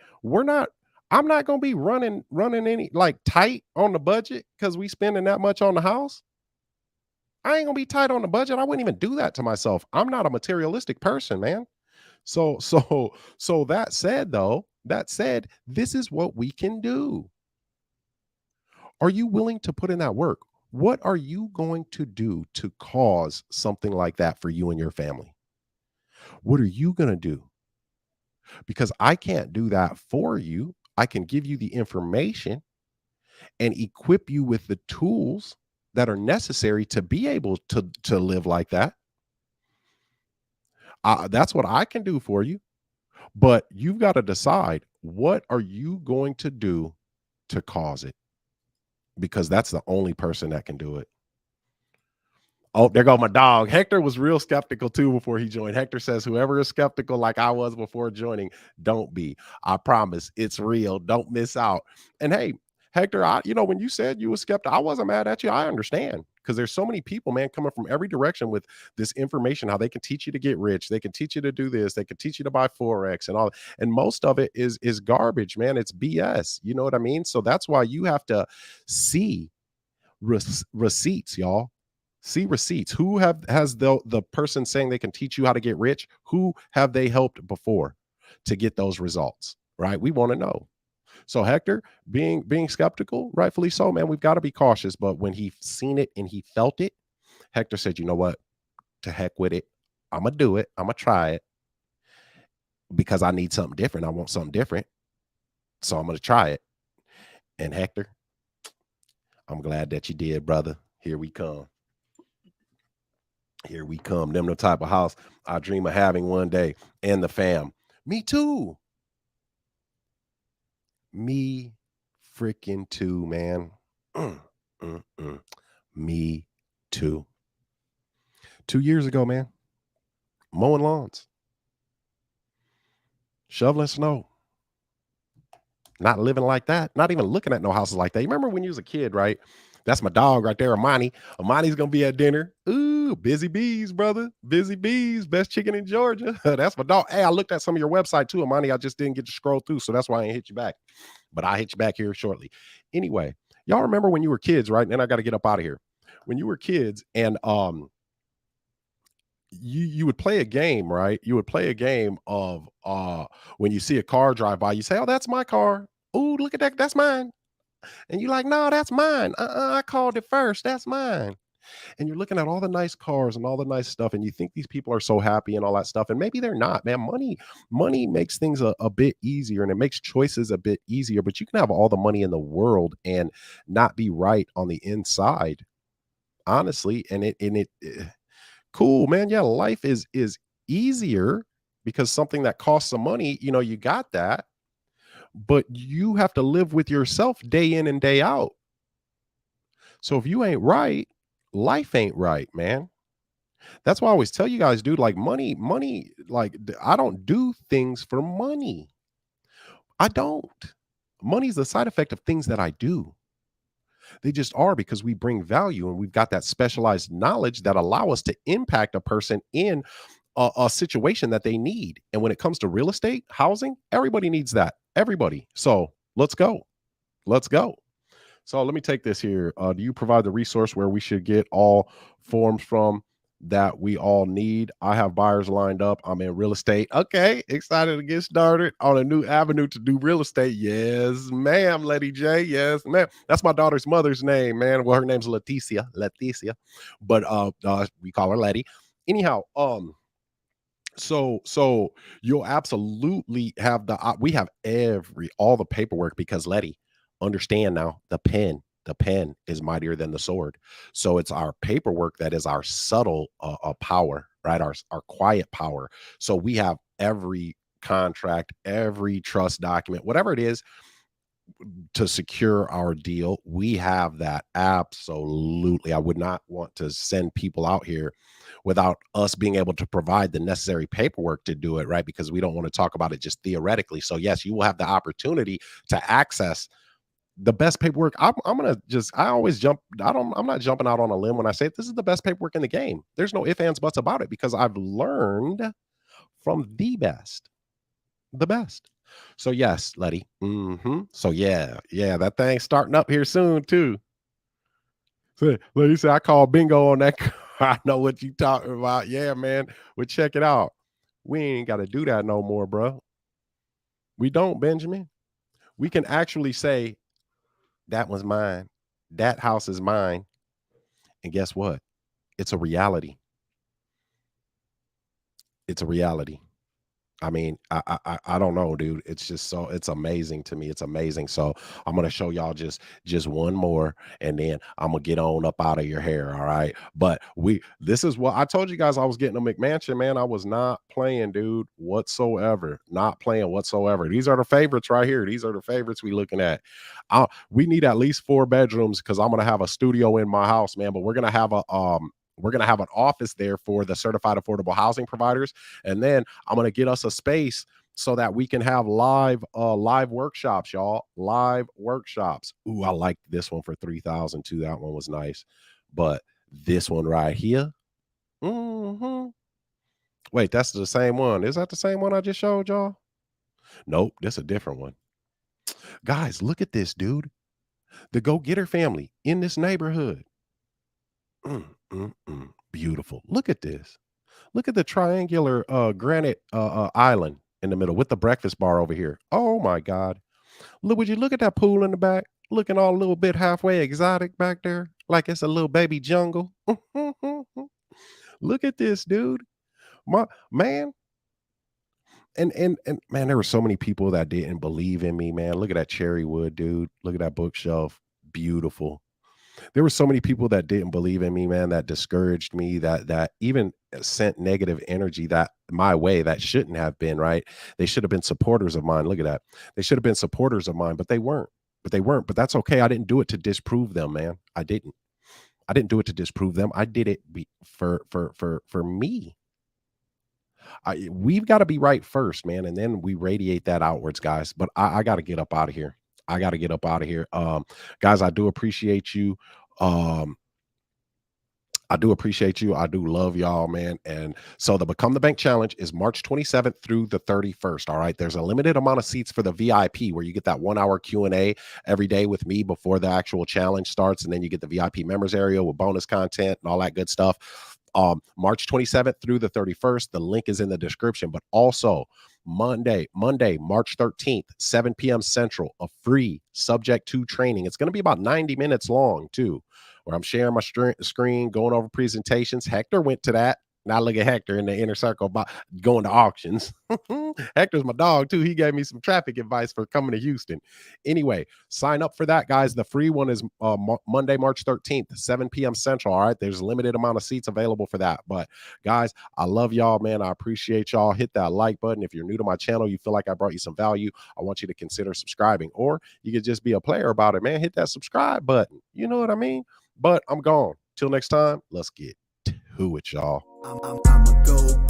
[SPEAKER 1] I'm not gonna be running any like tight on the budget because we spending that much on the house. I ain't gonna be tight on the budget. I wouldn't even do that to myself. I'm not a materialistic person, man. So that said, this is what we can do. Are you willing to put in that work? What are you going to do to cause something like that for you and your family? What are you going to do? Because I can't do that for you. I can give you the information and equip you with the tools that are necessary to be able to live like that. That's what I can do for you. But you've got to decide, what are you going to do to cause it? because that's the only person that can do it. Oh, there go my dog. Hector was real skeptical too before he joined. Hector says, whoever is skeptical like I was before joining, don't be. I promise it's real. Don't miss out. And hey, Hector, when you said you were skeptical, I wasn't mad at you. I understand because there's so many people, man, coming from every direction with this information, how they can teach you to get rich. They can teach you to do this. They can teach you to buy Forex and all. And most of it is garbage, man. It's BS. You know what I mean? So that's why you have to see receipts, y'all. See receipts. Who has the person saying they can teach you how to get rich? Who have they helped before to get those results? Right? We want to know. So Hector, being skeptical, rightfully so, man. We've got to be cautious. But when he seen it and he felt it, Hector said, "You know what? To heck with it. I'm gonna do it. I'm gonna try it because I need something different. I want something different. So I'm gonna try it." And Hector, I'm glad that you did, brother. Here we come. Here we come. Them the type of house I dream of having one day. And the fam. Me too. Me freaking too, man. Me too. 2 years ago, man. Mowing lawns. Shoveling snow. Not living like that. Not even looking at no houses like that. You remember when you was a kid, right? That's my dog right there, Amani. Amani's gonna be at dinner. Ooh, Busy Bees, brother. Busy Bees, best chicken in Georgia. That's my dog. Hey, I looked at some of your website too, Amani. I just didn't get to scroll through, so that's why I ain't hit you back. But I hit you back here shortly. Anyway, y'all remember when you were kids, right? And then I got to get up out of here. When you were kids, and you would play a game, right? You would play a game of when you see a car drive by, you say, "Oh, that's my car. Ooh, look at that. That's mine." And you're like, "No, that's mine. I called it first. That's mine." And you're looking at all the nice cars and all the nice stuff, and you think these people are so happy and all that stuff. And maybe they're not, man. Money makes things a bit easier and it makes choices a bit easier, but you can have all the money in the world and not be right on the inside, honestly. And cool, man. Yeah, life is easier because something that costs some money, you got that, but you have to live with yourself day in and day out. So if you ain't right, life ain't right, man. That's why I always tell you guys, dude, like money, like I don't do things for money. I don't. Money's the side effect of things that I do. They just are because we bring value and we've got that specialized knowledge that allow us to impact a person in a situation that they need. And when it comes to real estate, housing, everybody needs that. Everybody. So let's go. Let's go. So let me take this here. Do you provide the resource where we should get all forms from that we all need? I have buyers lined up. I'm in real estate. Okay. Excited to get started on a new avenue to do real estate. Yes, ma'am, Letty J. Yes, ma'am. That's my daughter's mother's name, man. Well, her name's Leticia. But we call her Letty. Anyhow, so you'll absolutely have we have all the paperwork because Letty, understand now, the pen is mightier than the sword. So it's our paperwork that is our subtle power, right? Our quiet power. So we have every contract, every trust document, whatever it is to secure our deal. We have that. Absolutely. I would not want to send people out here without us being able to provide the necessary paperwork to do it, right? Because we don't want to talk about it just theoretically. So yes, you will have the opportunity to access the best paperwork. I'm not jumping out on a limb when I say this is the best paperwork in the game. There's no ifs, ands, buts about it because I've learned from the best. So yes, Letty. So yeah, that thing's starting up here soon too. So Letty said, I call bingo on that. I know what you talking about. Yeah, man. Well, check it out. We ain't got to do that no more, bro. We don't, Benjamin. We can actually say, that was mine. That house is mine. And guess what? It's a reality. It's a reality. I mean, I don't know, dude. It's just so it's amazing to me. It's amazing. So I'm gonna show y'all just one more, and then I'm gonna get on up out of your hair. All right. But this is what I told you guys. I was getting a McMansion, man. I was not playing, dude, whatsoever. Not playing whatsoever. These are the favorites right here. These are the favorites we looking at. We need at least 4 bedrooms because I'm gonna have a studio in my house, man. But we're gonna have an office there for the certified affordable housing providers, and then I'm gonna get us a space so that we can have live workshops, y'all. Live workshops. Ooh, I like this one for 3,000 too. That one was nice. But this one right here. hmm Wait, that's the same one. Is that the same one I just showed y'all? Nope, this a different one. Guys, look at this, dude. The Go-Getter family in this neighborhood. Beautiful. Look at this. Look at the triangular granite island in the middle with the breakfast bar over here. Oh my God. Would you look at that pool in the back? Looking all a little bit halfway exotic back there, like it's a little baby jungle. Look at this, dude. My man. And man, there were so many people that didn't believe in me, man. Look at that cherry wood, dude. Look at that bookshelf. Beautiful. There were so many people that didn't believe in me, man, that discouraged me, that even sent negative energy that my way that shouldn't have been, right? They should have been supporters of mine. Look at that. They should have been supporters of mine, but they weren't. But they weren't. But that's okay. I didn't do it to disprove them, man. I didn't. I didn't do it to disprove them. I did it for me. We've got to be right first, man, and then we radiate that outwards, guys. But I got to get up out of here. I got to get up out of here. Guys, I do appreciate you. Um, I do appreciate you. I do love y'all, man. And so the Become the Bank Challenge is March 27th through the 31st. All right. There's a limited amount of seats for the VIP where you get that 1 hour Q&A every day with me before the actual challenge starts. And then you get the VIP members area with bonus content and all that good stuff. March 27th through the 31st. The link is in the description, but also Monday, March 13th, 7 p.m. Central, a free subject to training. It's going to be about 90 minutes long too, where I'm sharing my screen, going over presentations. Hector went to that. Now look at Hector in the inner circle going to auctions. Hector's my dog too. He gave me some traffic advice for coming to Houston. Anyway, sign up for that, guys. The free one is Monday, March 13th, 7 p.m. Central. All right. There's a limited amount of seats available for that. But guys, I love y'all, man. I appreciate y'all. Hit that like button. If you're new to my channel, you feel like I brought you some value, I want you to consider subscribing. Or you could just be a player about it, man. Hit that subscribe button. You know what I mean? But I'm gone. Till next time, let's get to it, y'all.
[SPEAKER 2] I'm a go